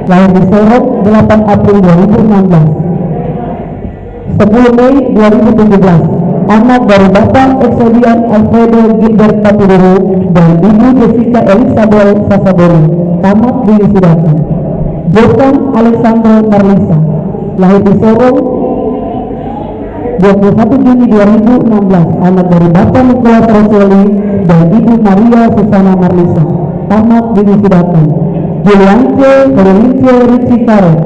lahir di Sorong 8 April 2016. 10 Mei 2017. Anak dari Bapak Exodian Alfredo Gilbert Kapirun dan Ibu Jessica Elizabeth Sasabori, tamat diwisudakan. Jokan Alexander Marlisa, lahir di Sorong 21 Juni 2016. Anak dari Bapak Nicholas Roseli dan Ibu Maria Susana Marlisa, tamat diwisudakan. Juliance Berlince Ritsi Kare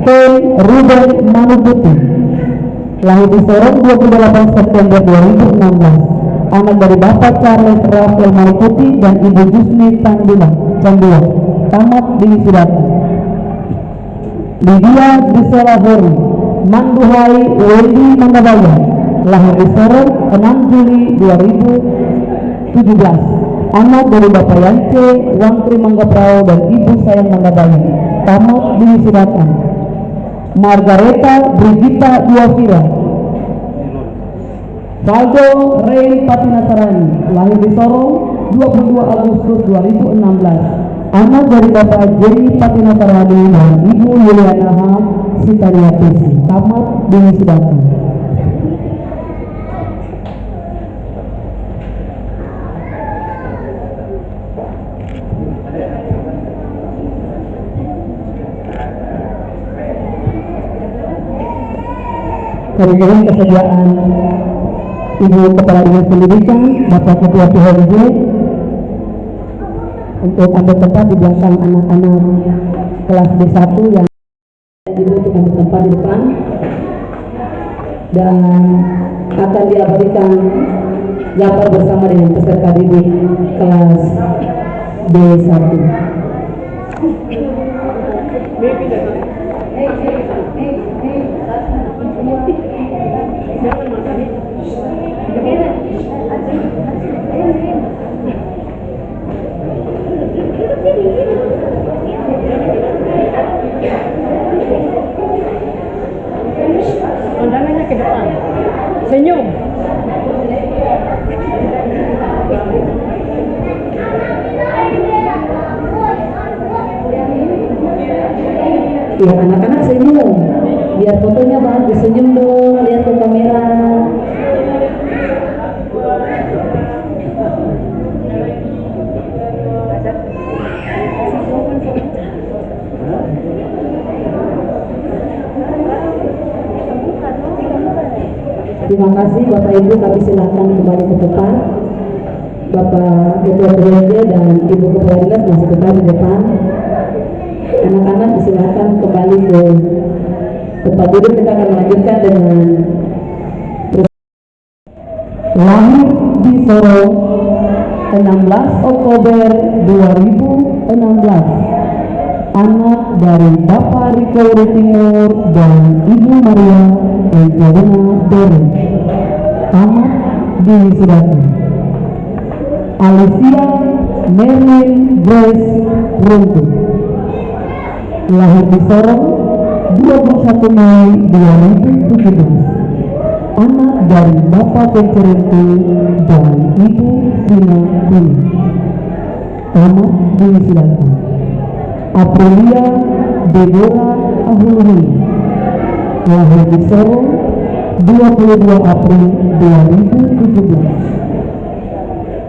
Ken Ruben Manubuti, lahir di Sorong 28 September 2016. Anak dari Bapak Charles Rafael Manubuti dan Ibu Jusni Tandula, tamat diwisudakan. Lydia Gisela Hori Manduhai Wendy Mandabaya, lahir di Sorong 6 Juli 2017. Anak dari Bapak Yance Wangkri Manggaprau dan Ibu Sayang Mandabaya, tamat diwisudakan. Margareta Brigita Diavira Valdo Ray Patinasarani, lahir di Sorong 22 Agustus 2016. Anak dari Bapak Jenny Patinasarani dan Ibu Yuliana H. Sitariatisi, tamat diwisudakan. Kami mohon kesediaan Ibu Kepala Dinas Pendidikan, Bapak Ketua PHJ untuk ambil tempat di belakang anak-anak kelas D1 yang Ibu untuk ambil tempat di depan, dan akan diabadikan gambar bersama dengan peserta didik kelas D1. Pandangannya ke depan. Senyum. Ya anak-anak senyum, biar fotonya bagus. Senyum dong, lihat ke kamera. Terima kasih Bapak Ibu, kami silakan kembali ke depan. Bapak Ketua Gereja dan Ibu Kepala Dinas masih tetap di depan. Anak-anak silakan kembali ke tempat duduk. Kita akan melanjutkan dengan lahir di Sorong 16 Oktober 2016. Anak dari Bapak Riko Timur dan Ibu Maria Angelina Deren. Tamat diwisudakan. Alicia Merlin Grace Runtuh. Lahir di Sorong 21 Mei 2017. Anak dari Bapak Pencerengku dan Ibu Sina Dini. Tamat diwisudakan. Aprilia Deborah Ahuluni. Lahir di Sorong 22 April 2017.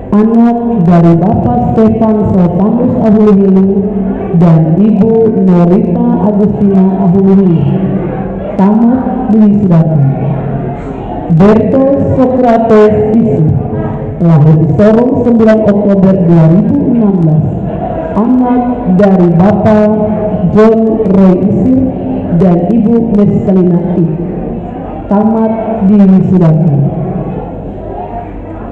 Anak dari Bapak Stefan Sotanus Ahuluni dan Ibu Norita Agustina Ahuluni. Tamat diwisudakan. Berto Sokrates Isi. Lahir di Sorong 9 Oktober 2016. Anak dari Bapak John Roy Isir dan Ibu Meskalina I. Tamat diwisudakan.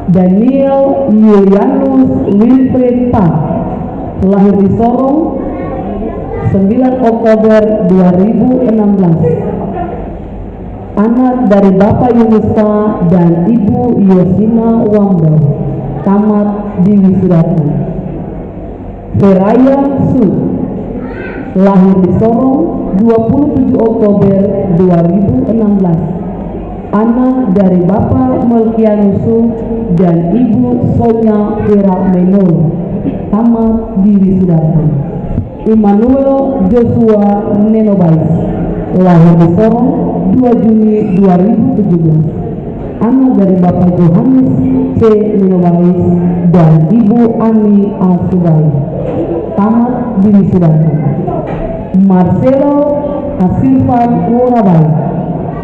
Daniel Yulianus Wilfred Pak. Lahir di Sorong 9 Oktober 2016. Anak dari Bapak Yunuska dan Ibu Yosina Wambel. Tamat diwisudakan. Feraya Su. Lahir di Sorong 27 Oktober 2016. Anak dari Bapak Melkianusu dan Ibu Sonya Vera Menol. Tamat diwisudakan. Immanuel Joshua Nenobais. Lahir di Sorong 2 Juni 2017. Anak dari Bapak Johannes C. Nenobais dan Ibu Ani Asubai. Tamat diwisudakan. Marcelo Asilvan Worabai.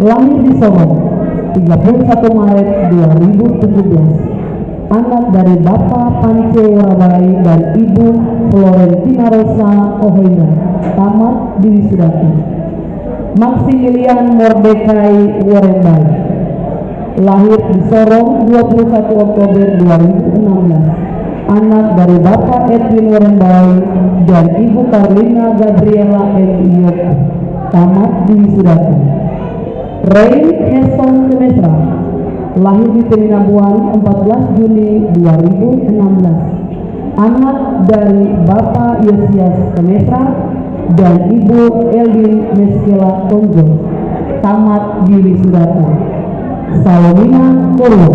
Lahir di Sorong 31 Maret 2017. Anak dari Bapak Pance Worabai dan Ibu Florentina Rosa Ohoina. Tamat diwisudakan. Maximilian Mordekai Worenbai. Lahir di Sorong 21 Oktober 2016. Anak dari Bapak Edwin Worenbai dan Ibu Carlina Gabriela Eliot. Tamat diwisudakan. Ray Heston Kemesra. Lahir di Teminabuan 14 Juni 2016. Anak dari Bapak Yosias Kemesra dan Ibu Eldin Meskela Konjo. Tamat diwisudakan. Salomina Purwo.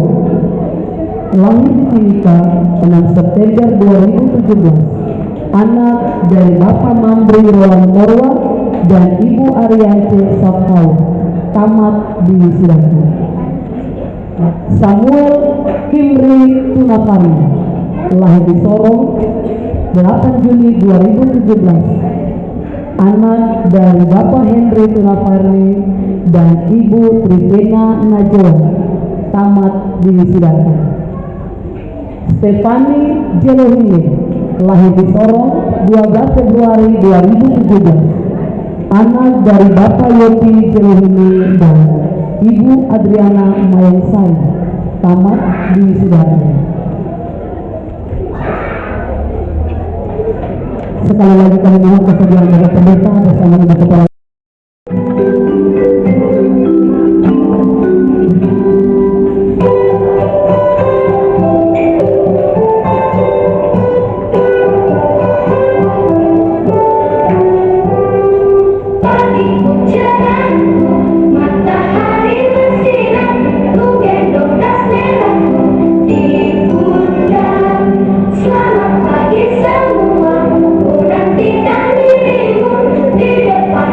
Lahir di Timika 6 September 2017. Anak dari Bapak Mambri Roland Morwa dan Ibu Ariante Sapau. Tamat diwisudakan. Samuel Kimri Tunapari. Lahir di Sorong 8 Juni 2017. Anak dari Bapak Henry Tunapari dan Ibu Trivena Najwa. Tamat diwisudakan. Stefani Jelohine. Lahir di Sorong 12 Februari 2017. Anak dari Bapak Yoti Jelohine dan Ibu Adriana Mayansai. Tamat diwisudakan. Sekali lagi kami mohon kesediaan dari pendeta bersama Ibu Kepala. Selamat pagi semua, orang tidak dirimu di depan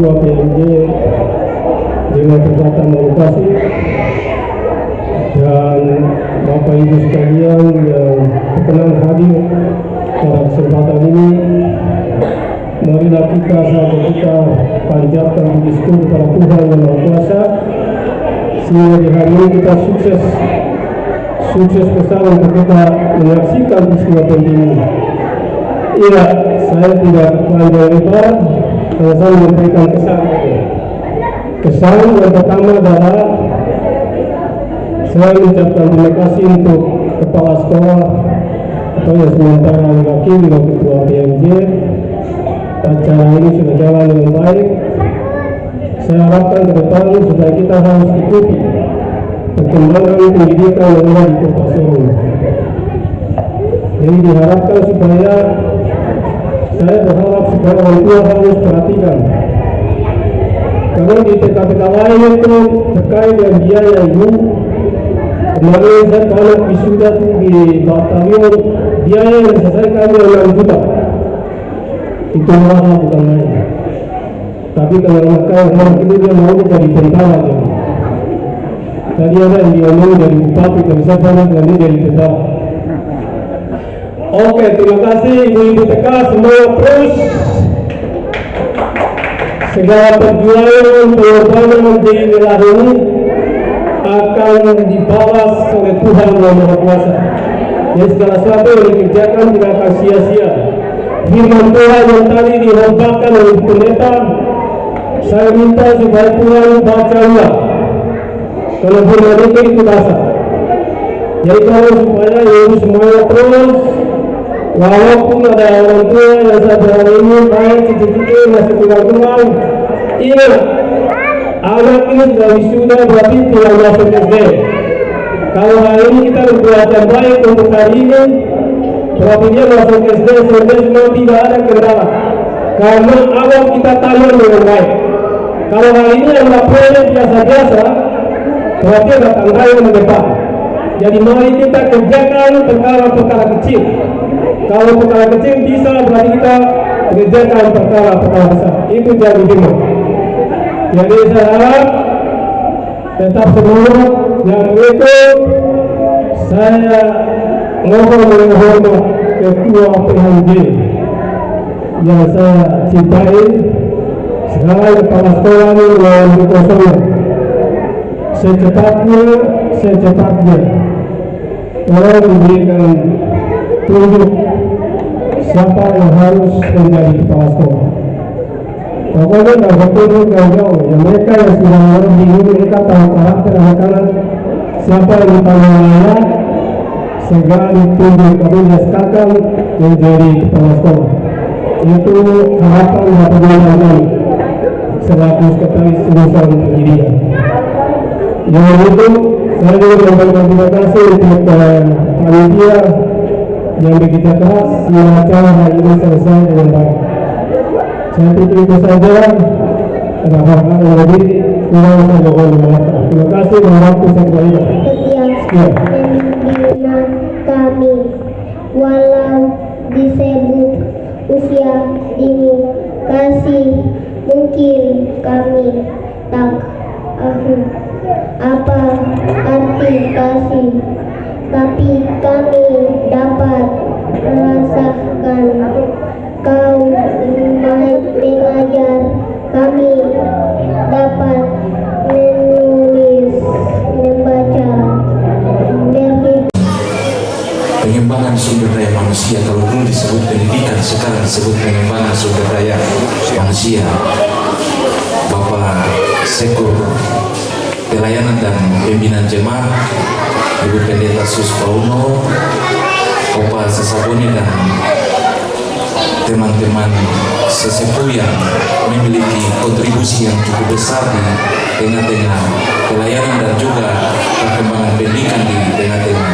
Ketua PMJ Dewan Perwakilan Lokasi dan Bapak Ibu sekalian yang berkenan hadir pada kesempatan ini, marilah kita panjatkan puji syukur kepada Tuhan Yang Maha Kuasa sehingga di hari ini kita sukses bersama untuk kita menyaksikan peristiwa penting ini. Iya, saya tidak panjang lebar, karena saya memberikan kesan yang pertama adalah saya mengucapkan terima kasih untuk kepala sekolah atau yang sementara wakil ketua PMJ. Acara ini sudah jalan dengan baik. Saya harapkan ke depan supaya kita harus ikuti perkembangan pendidikan yang ada di Kota Sorong. Jadi diharapkan supaya saya berharap supaya orang tua harus perhatikan. Karena di TK-TK lain itu terkait dengan biaya ibu. Kemarin saya kalau wisuda di batalion biaya yang diselesaikan 6 juta. Itu mahal bukan main. Tapi kalau anak itu dia mau dari tentara aja. Tadi ada yang diomong dari bupati, tapi saya banyak lagi dari tentara. Oke, terima kasih ibu-ibu TK semua terus. Segala perjuangan pengorbanan di wilayah ini akan dibalas oleh Tuhan Yang Maha Kuasa. Jadi segala sesuatu yang dikerjakan tidak akan sia-sia. Firman Tuhan yang tadi dihombakan oleh pendeta, saya minta supaya Tuhan baca ulang. Kalau firman itu dasar. Jadi kalau supaya ibu semuanya terus, walaupun ada orang tua yang saat ini baik cicit-cicit masih kurang-kurang, ingat anak ini sudah wisuda berarti tidak masuk SD. Kalau hari ini kita berbuat yang baik untuk hari ini, berarti dia masuk SD sampai semua tidak ada kendala. Karena awal kita tanam dengan baik. Kalau hari ini yang laporannya biasa-biasa, berarti ada tangga yang depan. Jadi mari kita kerjakan perkara-perkara kecil. Kalau perkara kecil bisa, berarti kita kerjakan perkara-perkara besar. Itu jadi firman. Jadi saya harap tetap semangat. Yang itu saya mohon menghormat Ketua PMJ yang saya cintai, sekarang kepala sekolah ini yang dikosongnya. Secepatnya tolong diberikan tunjuk siapa yang harus menjadi kepala sekolah. Pokoknya tidak bertunjuk jauh-jauh. Yang mereka yang sudah lebih ini, mereka tahu karakter anak-anak, siapa yang paling layak, segera ditunjuk kami sekarang menjadi kepala sekolah. Itu harapan Bapak Gubernur selaku Sekretaris Urusan Pendidikan. Yang itu saya juga mengucapkan terima kasih untuk panitia yang begitu keras sehingga acara hari ini selesai dengan baik. Saya pikir itu saja. Ada hal-hal yang lebih kurang saya mohon maaf. Terima kasih dan waktu saya kembali. Setiap pembina kami, walau disebut usia dini, kasih mungkin kami tak apa arti kasih, tapi kami dapat merasakan kau mengajar kami dapat menulis, membaca, berhitung. Pengembangan sumber daya manusia, kalau dulu disebut pendidikan, sekarang disebut pengembangan sumber daya manusia. Bapak Sekur Pelayanan dan Pembinaan Jemaat, Ibu Pendeta Sus Pauno, Bapak Sesaboni dan teman-teman sesepuh yang memiliki kontribusi yang cukup besar di tengah-tengah pelayanan dan juga perkembangan pendidikan di tengah-tengah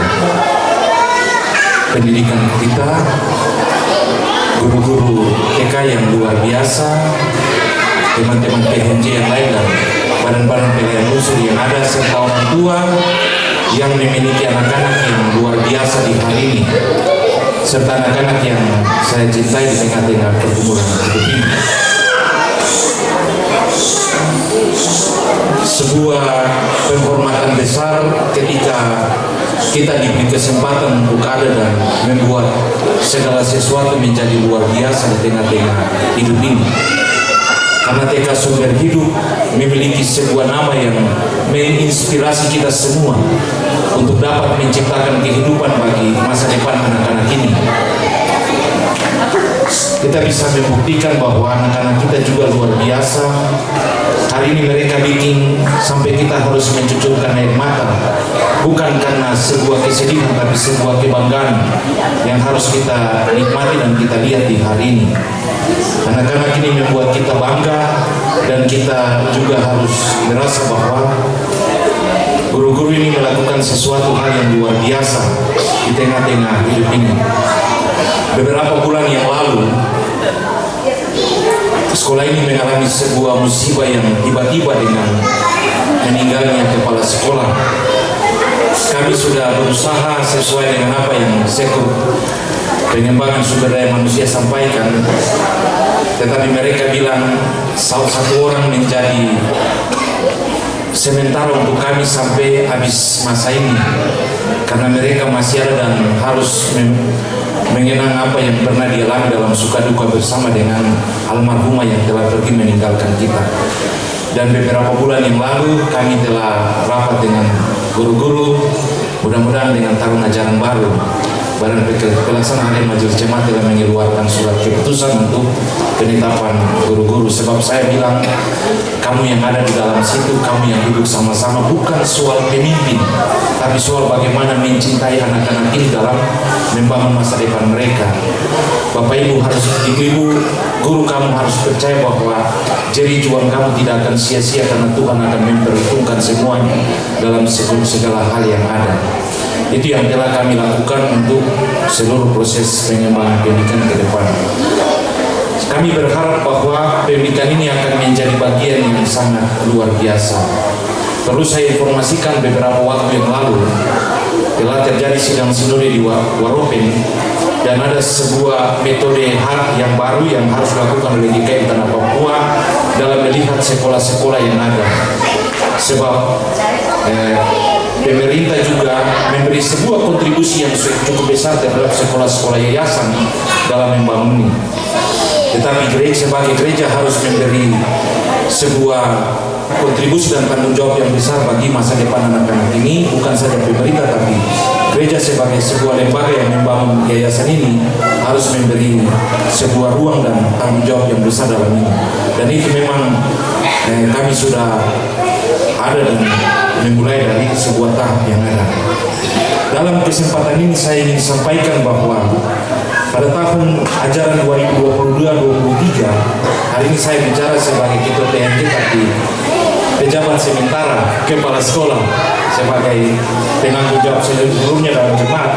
pendidikan kita, guru-guru TK yang luar biasa, teman-teman PMJ yang lain dan badan-badan pilihan unsur yang ada, serta orang tua yang memiliki anak-anak yang luar biasa di hari ini, serta anak-anak yang saya cintai di tengah-tengah pergumulan hidup ini. sebuah penghormatan besar ketika kita diberi kesempatan untuk ada dan membuat segala sesuatu menjadi luar biasa di tengah-tengah hidup ini. Karena TK Sumber Hidup memiliki sebuah nama yang menginspirasi kita semua untuk dapat menciptakan kehidupan bagi masa depan anak-anak ini. Kita bisa membuktikan bahwa anak-anak kita juga luar biasa. Hari ini mereka bikin sampai kita harus mencucurkan air mata, bukan karena sebuah kesedihan tapi sebuah kebanggaan yang harus kita nikmati dan kita lihat di hari ini. Anak-anak ini membuat kita bangga dan kita juga harus merasa bahwa guru-guru ini melakukan sesuatu hal yang luar biasa di tengah-tengah hidup ini. Beberapa bulan yang lalu, sekolah ini mengalami sebuah musibah yang tiba-tiba dengan meninggalnya kepala sekolah. Kami sudah berusaha sesuai dengan apa yang Sektor Pengembangan Sumber Daya Manusia sampaikan, tetapi mereka bilang salah satu orang menjadi sementara untuk kami sampai habis masa ini, karena mereka masih ada dan harus mengenang apa yang pernah dialami dalam suka duka bersama dengan almarhumah yang telah pergi meninggalkan kita. Dan beberapa bulan yang lalu kami telah rapat dengan guru-guru, mudah-mudahan dengan tahun ajaran baru Badan Pelaksanaan Harian Majelis Jemaat telah mengeluarkan surat keputusan untuk penetapan guru-guru. Sebab saya bilang, kamu yang ada di dalam situ, kamu yang duduk sama-sama, bukan soal pemimpin, tapi soal bagaimana mencintai anak-anak ini dalam membangun masa depan mereka. Bapak Ibu harus, Ibu guru kamu harus percaya bahwa jerih juang kamu tidak akan sia-sia karena Tuhan akan memperhitungkan semuanya dalam segala hal yang ada. Itu yang telah kami lakukan untuk seluruh proses pengembangan pendidikan ke depan. Kami berharap bahwa pendidikan ini akan menjadi bagian yang sangat luar biasa. Perlu saya informasikan, beberapa waktu yang lalu telah terjadi sidang sinode di Waropen, dan ada sebuah metode yang baru yang harus dilakukan oleh GKI Tanah Papua dalam melihat sekolah-sekolah yang ada. Sebab pemerintah juga memberi sebuah kontribusi yang cukup besar terhadap sekolah-sekolah yayasan dalam membangun ini. Tetapi gereja sebagai gereja harus memberi sebuah kontribusi dan tanggung jawab yang besar bagi masa depan anak-anak ini. Bukan saja pemerintah, tapi gereja sebagai sebuah lembaga yang membangun yayasan ini harus memberi sebuah ruang dan tanggung jawab yang besar dalam ini. Dan itu memang kami sudah ada dan memulai dari sebuah tahap yang ada. Dalam kesempatan ini saya ingin sampaikan bahwa pada tahun ajaran 2022-2023, hari ini saya bicara sebagai ketua TNT, tapi pejabat sementara kepala sekolah sebagai penanggung jawab sebelumnya dalam jemaat.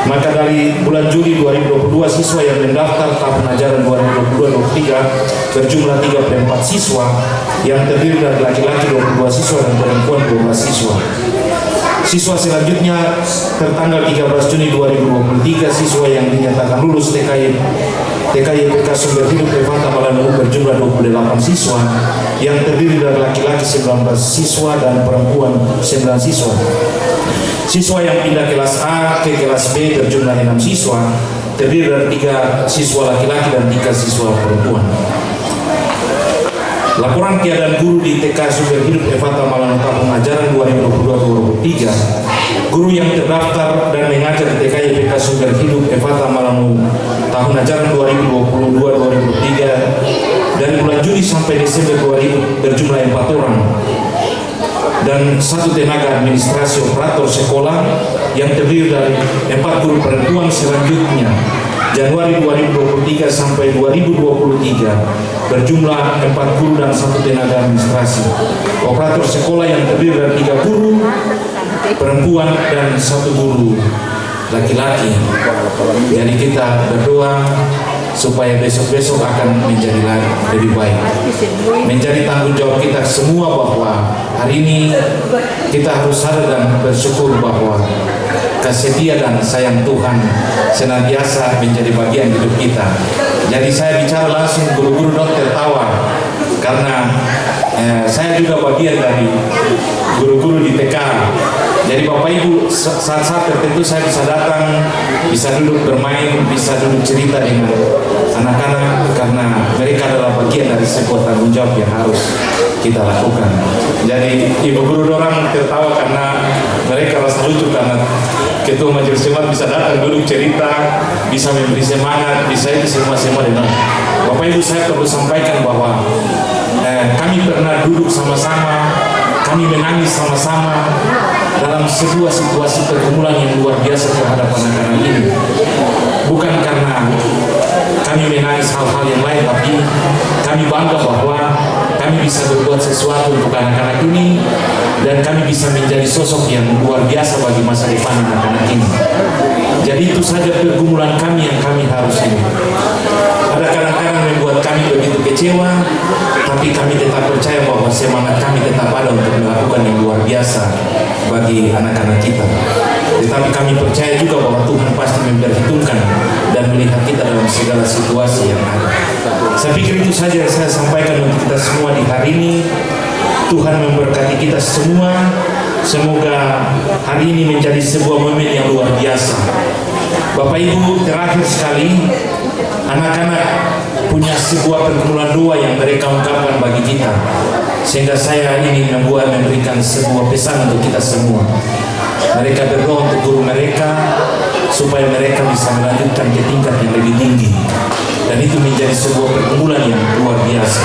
Maka dari bulan Juli 2022, siswa yang mendaftar tahun ajaran 2022-2023 berjumlah 34 siswa yang terdiri dari laki-laki 22 siswa dan perempuan 12 siswa. Siswa selanjutnya tertanggal 13 Juni 2023, siswa yang dinyatakan lulus TKI PK Sumber Hidup Evanta Malanu berjumlah 28 siswa yang terdiri dari laki-laki 19 siswa dan perempuan 9 siswa. Siswa yang pindah kelas A ke kelas B berjumlah 6 siswa, terdiri dari 3 siswa laki-laki dan 3 siswa perempuan. Laporan keadaan guru di TK Sumber Hidup Evanta Malanu tahun ajaran 2022-2023, guru yang terdaftar dan mengajar di TK PK Sumber Hidup Evanta Malanu tahun ajaran 2022-2023 dari bulan Juli sampai Desember 2000 berjumlah 4 orang, dan 1 tenaga administrasi operator sekolah yang terdiri dari 4 guru perempuan. Selanjutnya Januari 2023 sampai 2023 berjumlah 4 guru dan 1 tenaga administrasi operator sekolah yang terdiri dari 3 guru perempuan dan 1 guru laki-laki. Jadi kita berdoa supaya besok-besok akan menjadi lebih baik. Menjadi tanggung jawab kita semua bahwa hari ini kita harus sadar dan bersyukur bahwa kesetia dan sayang Tuhan senantiasa menjadi bagian hidup kita. Jadi saya bicara langsung, guru-guru dok tertawa karena Saya juga bagian dari guru-guru di TK. Jadi Bapak Ibu, saat-saat tertentu saya bisa datang, bisa duduk bermain, bisa duduk cerita dengan anak-anak, karena mereka adalah bagian dari sebuah tanggung jawab yang harus kita lakukan. Jadi Ibu guru dorang tertawa karena mereka rasa lucu, karena ketua majelis jemaat bisa datang duduk cerita, bisa memberi semangat, bisa itu semua dengan Bapak Ibu. Saya perlu sampaikan bahwa kami pernah duduk sama-sama, kami menangis sama-sama dalam sebuah situasi pergumulan yang luar biasa terhadap anak-anak ini. Bukan karena kami menangis hal-hal yang lain, tapi kami bangga bahwa kami bisa berbuat sesuatu untuk anak-anak ini, dan kami bisa menjadi sosok yang luar biasa bagi masa depan anak-anak ini. Jadi itu saja pergumulan kami yang kami harus ini. Ada kadang-kadang membuat kami begitu kecewa, tapi kami tetap percaya bahwa semangat kami tetap ada untuk melakukan yang luar biasa bagi anak-anak kita. Tetapi kami percaya juga bahwa Tuhan pasti memperhitungkan dan melihat kita dalam segala situasi yang ada. Saya pikir itu saja yang saya sampaikan untuk kita semua di hari ini. Tuhan memberkati kita semua. Semoga hari ini menjadi sebuah momen yang luar biasa. Bapak Ibu, terakhir sekali, anak-anak punya sebuah pergumulan doa yang mereka ungkapkan bagi kita, sehingga saya ingin memberikan sebuah pesan untuk kita semua. Mereka berdoa untuk guru mereka supaya mereka bisa melanjutkan ke tingkat yang lebih tinggi, dan itu menjadi sebuah pergumulan yang luar biasa.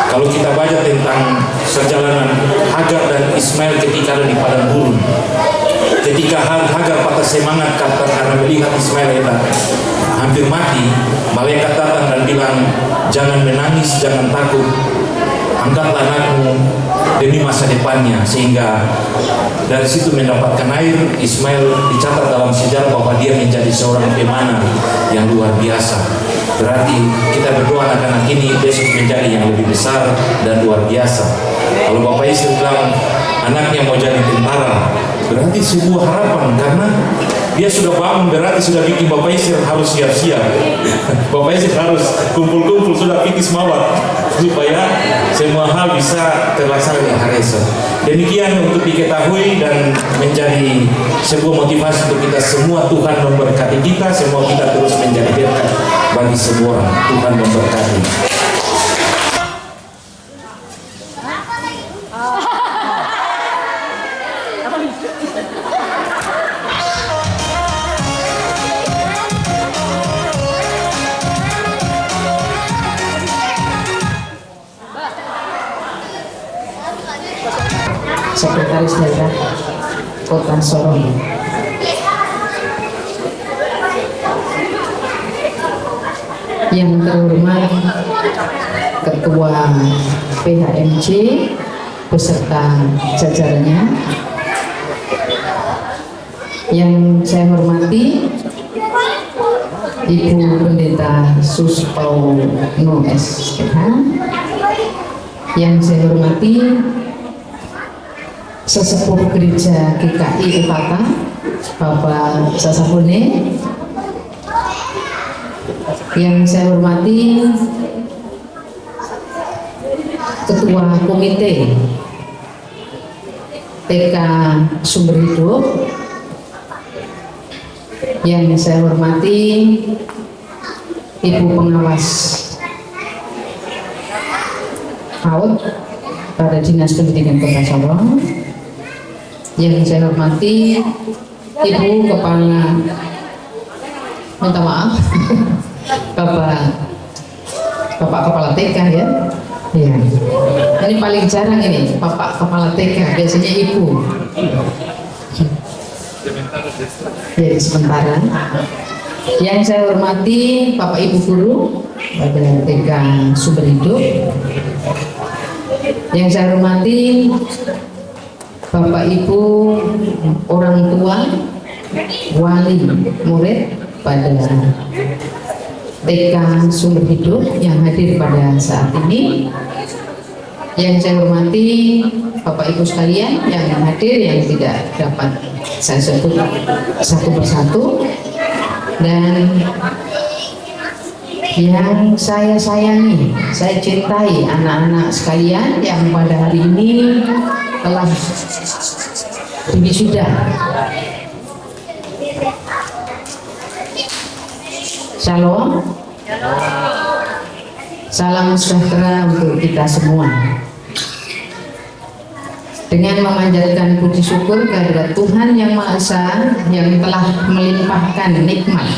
Kalau kita baca tentang perjalanan Hagar dan Ismail ketika ada di padang gurun, ketika Hagar patah semangat karena melihat Ismail hampir mati, malaikat datang dan bilang, jangan menangis, jangan takut, angkatlah anakmu demi masa depannya. Sehingga dari situ mendapatkan air. Ismail dicatat dalam sejarah bahwa dia menjadi seorang pemanah yang luar biasa. Berarti kita berdoa anak-anak ini besok menjadi yang lebih besar dan luar biasa. Kalau Bapak Istri bilang anaknya mau jadi tentara, berarti sebuah harapan, karena dia sudah bangun, berarti sudah bikin Bapak Istri harus siap-siap. Bapak Istri harus kumpul-kumpul, sudah bikin semangat supaya semua hal bisa terlaksana di hari esok. Demikian untuk diketahui dan menjadi sebuah motivasi untuk kita semua. Tuhan memberkati kita, semua kita terus menjadi berkat bagi semua. Tuhan memberkati. Sekretaris Daerah Kota Sorong, yang terhormat Ketua PHMJ beserta jajarannya, yang saya hormati Ibu Pendeta Suspau No SPH, yang saya hormati Sesepuh Gereja GKI Epata Bapak Sasabone, yang saya hormati Ketua Komite TK Sumber Hidup, yang saya hormati Ibu Pengawas PAUD pada Dinas Pendidikan Kota Sorong, yang saya hormati Ibu Kepala, minta maaf, Bapak Kepala TK ya. Ya, ini paling jarang ini Bapak Kepala TK, biasanya Ibu. Ya, sementara. Yang saya hormati Bapak Ibu Guru pada TK Sumber Hidup, yang saya hormati Bapak Ibu orang tua wali murid pada TK Sumber Hidup yang hadir pada saat ini, yang saya hormati Bapak Ibu sekalian yang hadir, yang tidak dapat saya sebut satu persatu, dan yang saya sayangi, saya cintai anak-anak sekalian yang pada hari ini telah diwisuda. Shalom. Salam sejahtera untuk kita semua. Dengan memanjatkan puji syukur kehadirat Tuhan Yang Maha Esa yang telah melimpahkan nikmat,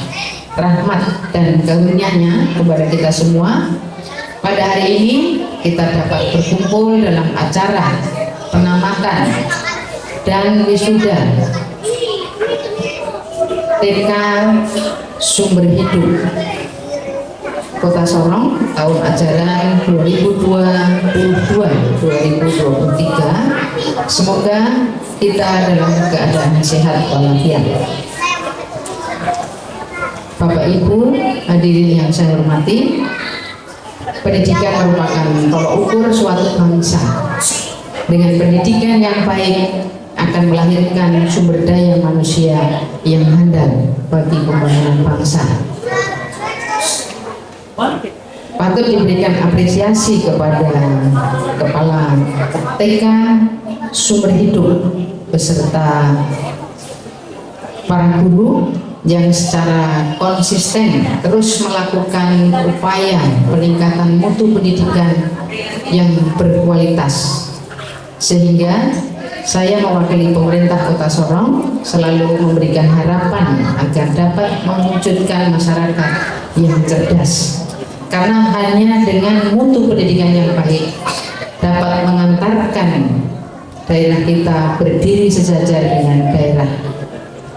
rahmat dan karunia-Nya kepada kita semua, pada hari ini kita dapat berkumpul dalam acara penamatan dan wisuda TK Sumber Hidup Kota Sorong tahun ajaran 2022-2023. Semoga kita dalam keadaan sehat walafiat. Bapak Ibu hadirin yang saya hormati, pendidikan merupakan tolak ukur suatu bangsa. Dengan pendidikan yang baik akan melahirkan sumber daya manusia yang handal bagi pembangunan bangsa. Patut diberikan apresiasi kepada Kepala TK Sumber Hidup beserta para guru yang secara konsisten terus melakukan upaya peningkatan mutu pendidikan yang berkualitas, sehingga saya mewakili pemerintah Kota Sorong selalu memberikan harapan agar dapat mewujudkan masyarakat yang cerdas, karena hanya dengan mutu pendidikan yang baik dapat mengantarkan daerah kita berdiri sejajar dengan daerah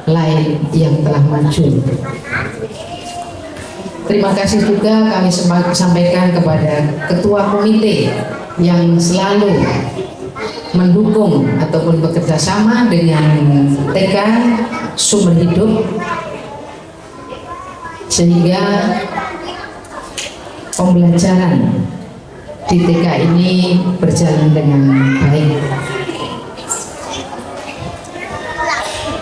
lain yang telah maju. Terima kasih juga kami sampaikan kepada Ketua Komite yang selalu mendukung ataupun bekerja sama dengan TK Sumber Hidup, sehingga pembelajaran di TK ini berjalan dengan baik.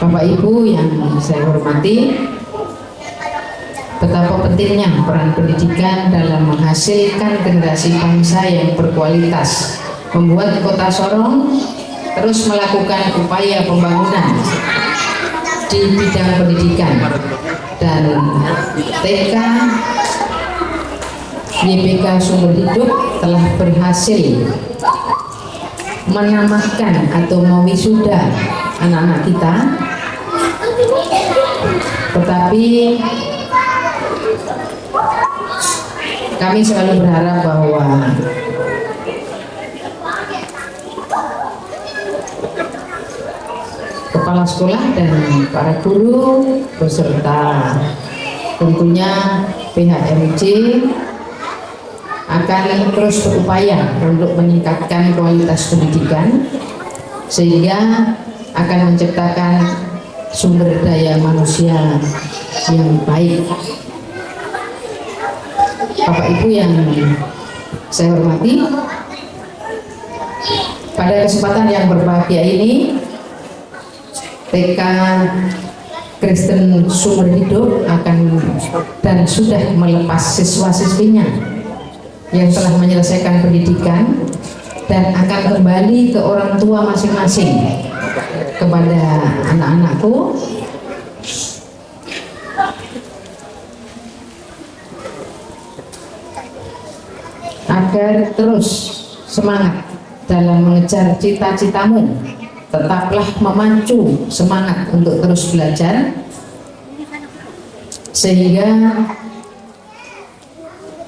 Bapak Ibu yang saya hormati, betapa pentingnya peran pendidikan dalam menghasilkan generasi bangsa yang berkualitas, membuat Kota Sorong terus melakukan upaya pembangunan di bidang pendidikan, dan TK YPK Sumber Hidup telah berhasil menambahkan atau mewisuda anak-anak kita. Tetapi kami selalu berharap bahwa kepala sekolah dan para guru beserta tentunya pihak MJ akan terus berupaya untuk meningkatkan kualitas pendidikan, sehingga akan menciptakan sumber daya manusia yang baik. Bapak Ibu yang saya hormati, pada kesempatan yang berbahagia ini TK Kristen Sumber Hidup akan dan sudah melepas siswa-siswinya yang telah menyelesaikan pendidikan dan akan kembali ke orang tua masing-masing, kepada anak-anakku agar terus semangat dalam mengejar cita-citamu. Tetaplah memacu semangat untuk terus belajar, sehingga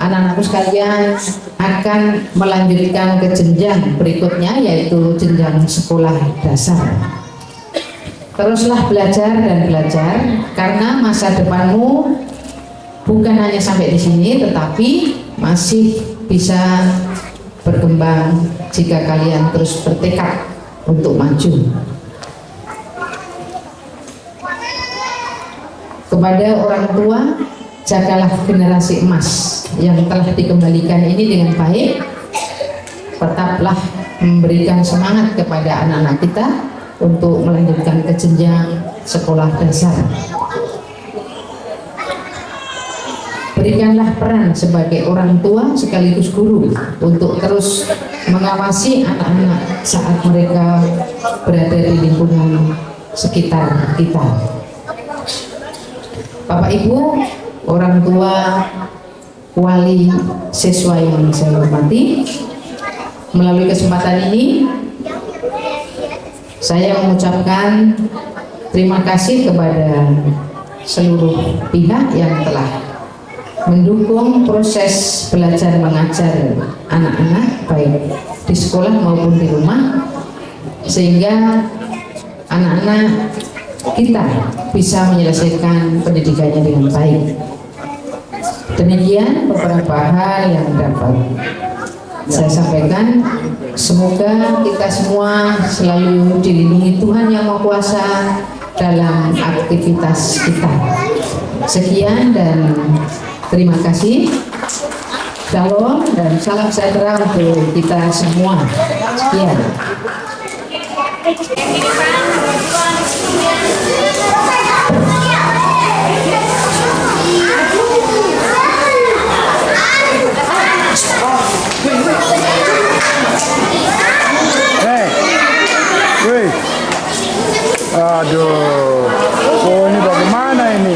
anak-anakku sekalian akan melanjutkan ke jenjang berikutnya, yaitu jenjang sekolah dasar. Teruslah belajar dan belajar, karena masa depanmu bukan hanya sampai di sini, tetapi masih bisa berkembang jika kalian terus bertekad untuk maju. Kepada orang tua, jagalah generasi emas yang telah dikembalikan ini dengan baik. Tetaplah memberikan semangat kepada anak-anak kita untuk melanjutkan ke jenjang sekolah dasar. berikanlah peran sebagai orang tua sekaligus guru untuk terus mengawasi anak-anak saat mereka berada di lingkungan sekitar kita. Bapak Ibu, orang tua, wali, siswa yang saya hormati, melalui kesempatan ini saya mengucapkan terima kasih kepada seluruh pihak yang telah mendukung proses belajar mengajar anak-anak baik di sekolah maupun di rumah, sehingga anak-anak kita bisa menyelesaikan pendidikannya dengan baik. Demikian beberapa hal yang dapat saya sampaikan. Semoga kita semua selalu dilindungi Tuhan Yang Maha Kuasa dalam aktivitas kita. Sekian dan terima kasih. Shalom dan salam sejahtera untuk kita semua. Sekian. Wih, aduh, oh ini bagaimana ini?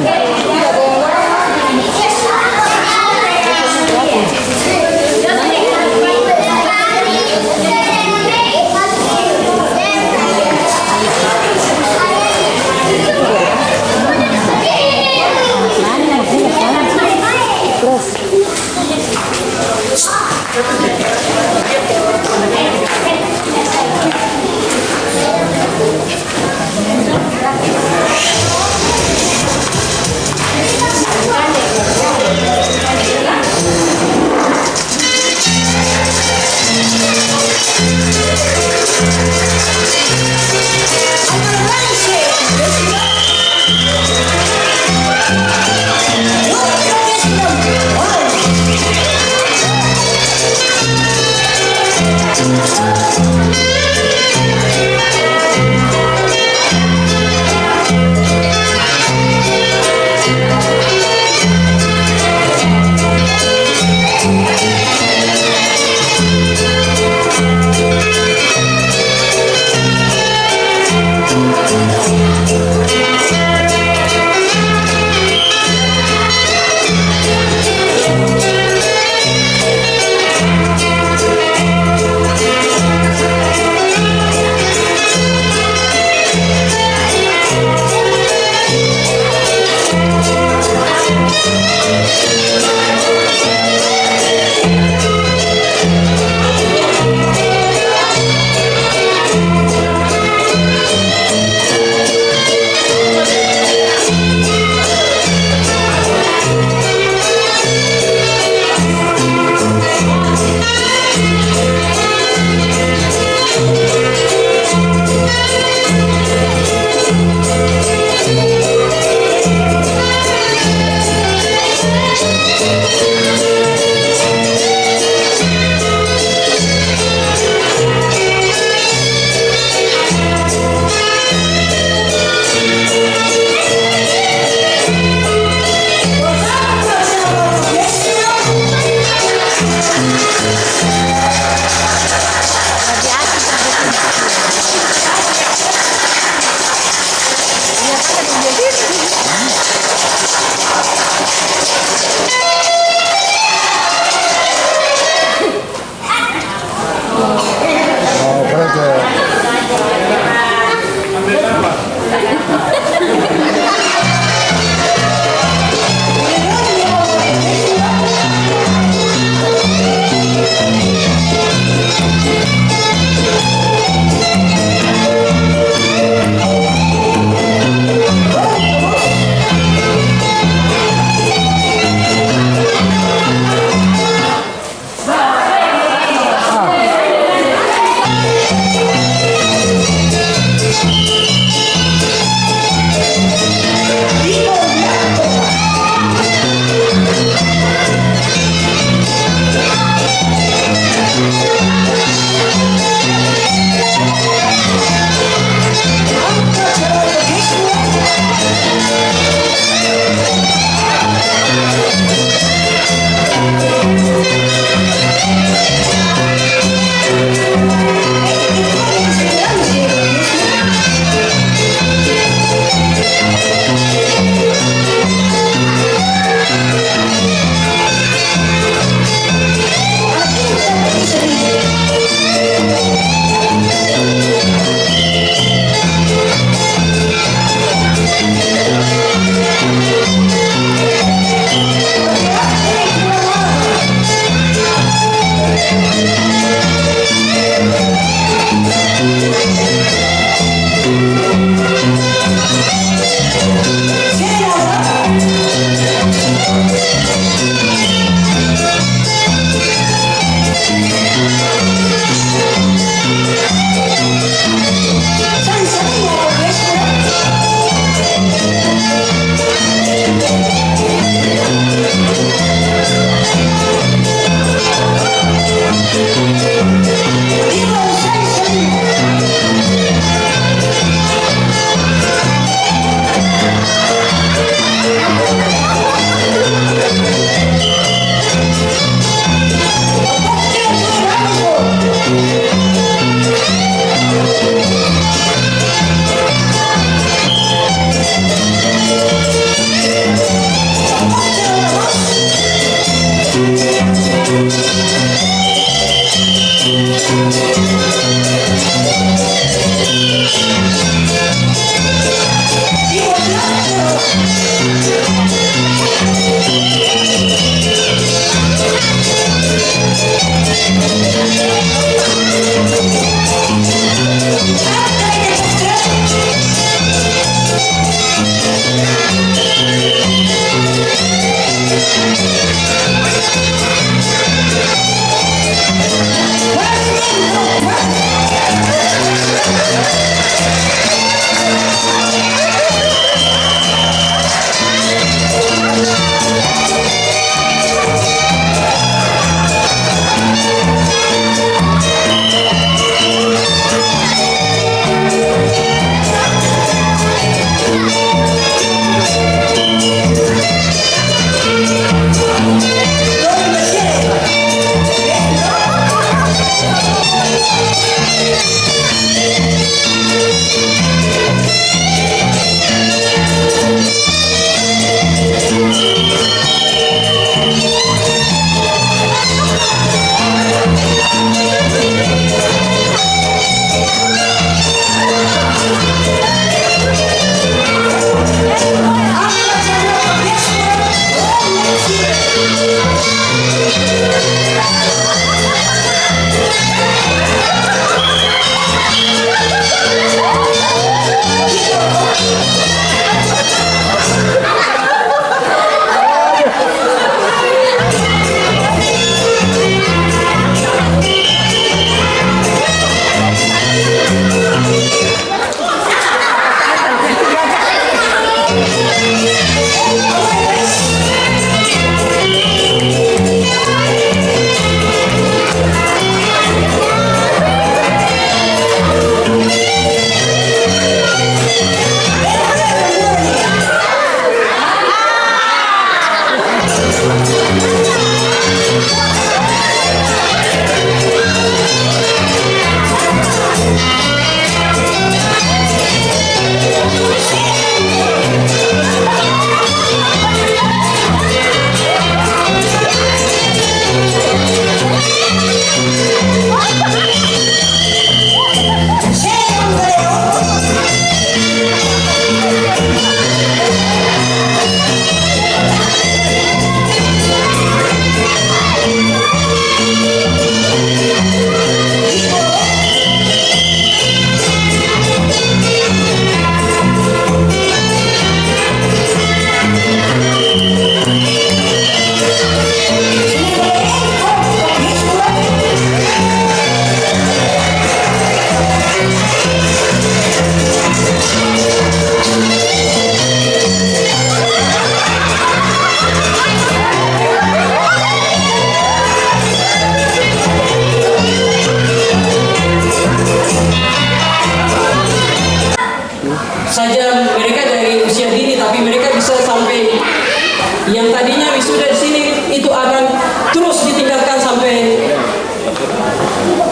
yang tadinya wisuda di sini itu akan terus ditingkatkan sampai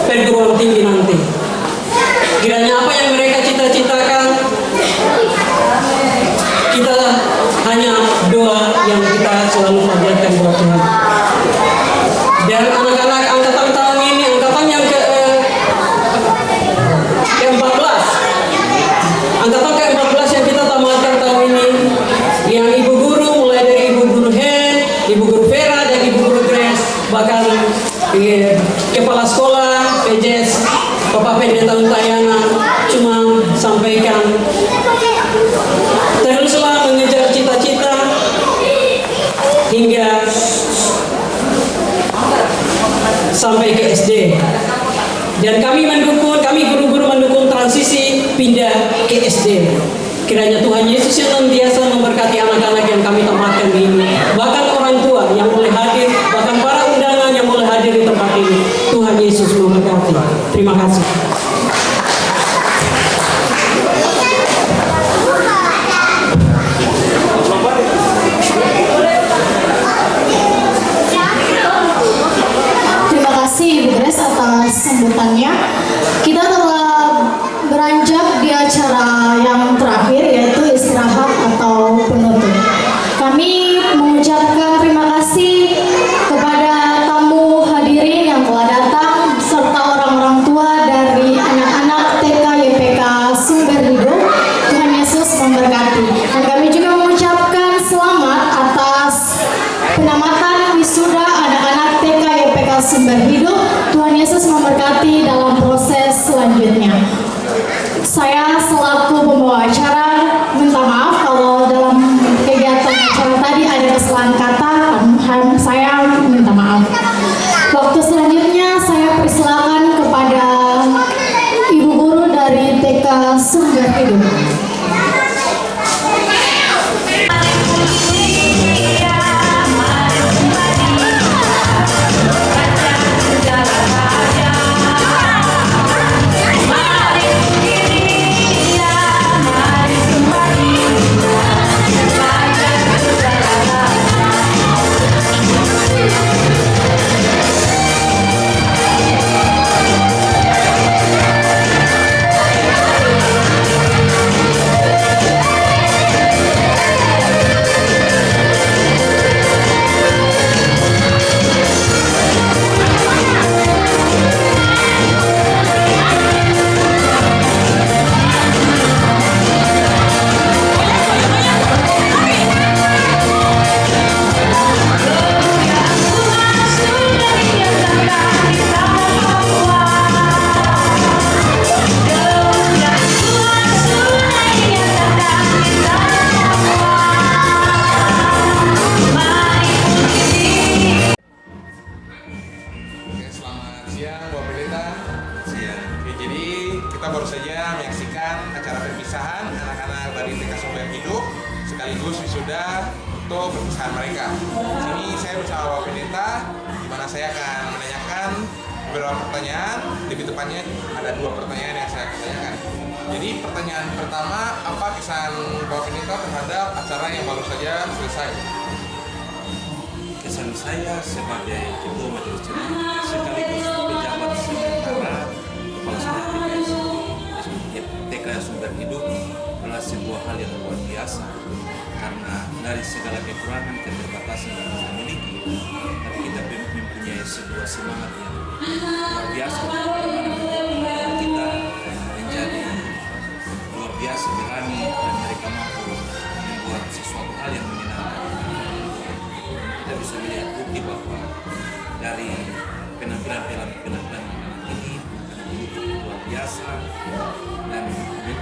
perguruan tinggi nanti. Kiranya apa yang mereka cita-citakan, kita hanya doa yang kita selalu panjatkan buat Tuhan. Dan anak-anak angkatan tahun ini, angkatan yang ke-14, angkatan ke-14 yang kita tamatkan tahun ini, yang ibu guru mulai dari ibu guru Hen, ibu guru Vera dan ibu guru Grace, bahkan kepala sekolah, PJS, Bapak Pendeta Untayana cuma sampaikan teruslah mengejar cita-cita hingga sampai ke SD. Dan kami mendukung, kami guru-guru mendukung transisi pindah ke SD. Kiranya Tuhan Yesus yang senantiasa memberkati anak-anak yang kami tempatkan di ini, bahkan orang tua yang boleh hadir, bahkan para undangan yang boleh hadir di tempat ini. Tuhan Yesus memberkati. Terima kasih. Terima kasih Ibu Grace atas sambutannya. Kita telah beranjak di acara yang terakhir, yaitu istirahat atau Sumber Hidup. Tuhan Yesus memberkati dalam proses selanjutnya. Saya selaku pembawa acara minta maaf kalau dalam kegiatan acara tadi ada kesalahan kata, saya minta maaf. Waktu selanjutnya saya persilakan kepada Ibu Guru dari TK Sumber Hidup. Kita baru saja menyaksikan acara perpisahan anak-anak dari TK Sumber Hidup sekaligus wisuda untuk perpisahan mereka. Sini saya bersama Bapak Pendeta, di mana saya akan menanyakan beberapa pertanyaan. Lebih tepatnya ada 2 pertanyaan yang saya akan tanyakan. Jadi pertanyaan pertama, apa kesan Bapak Pendeta terhadap acara yang baru saja selesai? Kesan saya sebagai Ketua Majelis Jemaat sekaligus pejabat sementara Kepala Sekolah TK Sumber Hidup adalah sebuah hal yang luar biasa, karena dari segala kekurangan keterbatasan yang kita miliki, tapi kita mempunyai sebuah semangat yang luar biasa bagaimana kita menjadi luar biasa berani dan mereka mampu membuat sesuatu hal yang menyenangkan. Kita bisa melihat bukti bahwa dari penampilan ini luar biasa dan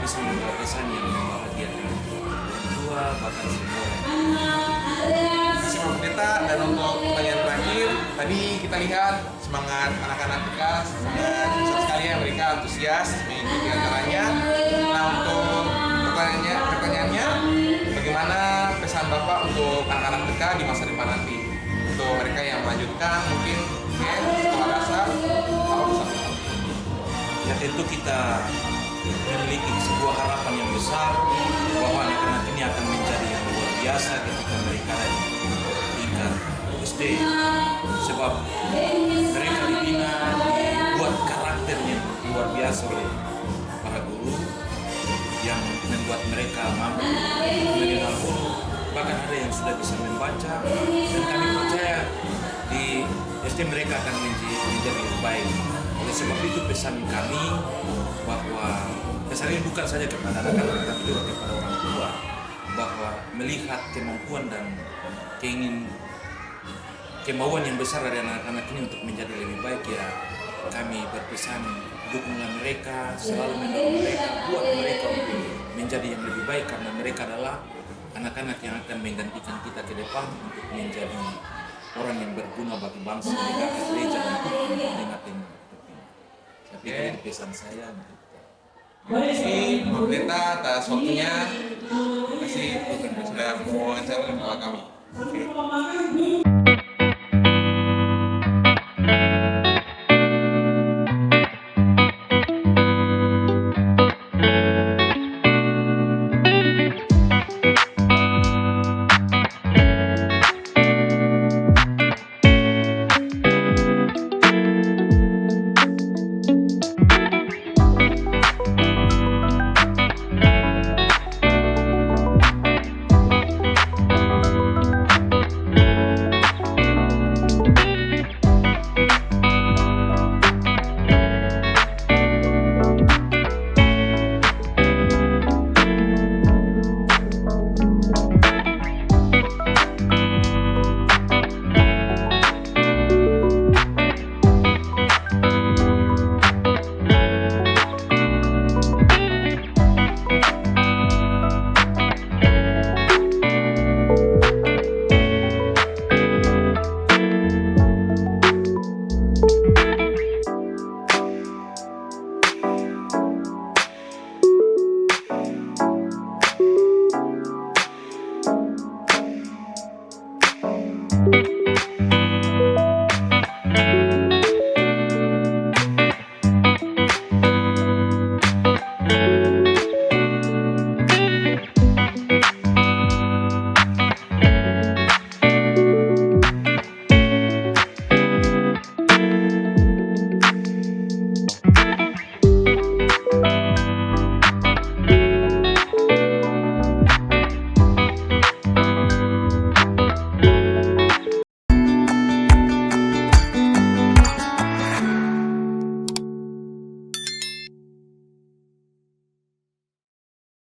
bisa membawa kesan yang membahagiakan orang tua bahkan semua. Terima kasih Bapak Pendeta. Dan untuk pertanyaan terakhir, tadi kita lihat semangat anak-anak kita sangat besar sekali ya, mereka antusias mengikuti acaranya. Nah, untuk pertanyaannya, bagaimana pesan Bapak untuk anak-anak kita di masa depan nanti? Untuk mereka yang melanjutkan mungkin sekolah dasar, apa pesan Bapak? Ya, tentu kita memiliki sebuah harapan yang besar bahwa anak-anak ini akan menjadi yang luar biasa ketika mereka ada di tingkat SD, sebab mereka dibina, dibuat karakternya luar biasa oleh para guru yang membuat mereka mampu mengenal guru, bahkan ada yang sudah bisa membaca, dan kami percaya di SD mereka akan menjadi lebih baik. Oleh sebab itu pesan kami bahwa pesan ini bukan saja kepada anak-anak tapi juga kepada orang tua, bahwa melihat kemampuan dan kemauan yang besar dari anak-anak ini untuk menjadi lebih baik, ya kami berpesan dukunglah mereka, selalu mendorong mereka, buat mereka untuk menjadi yang lebih baik, karena mereka adalah anak-anak yang akan menggantikan kita ke depan untuk menjadi orang yang berguna bagi bangsa, negara, gereja, dan umat. Saya pikir pesan saya. Terima kasih Bapak Pendeta atas waktunya. Terima kasih sudah mau wawancara dengan kami.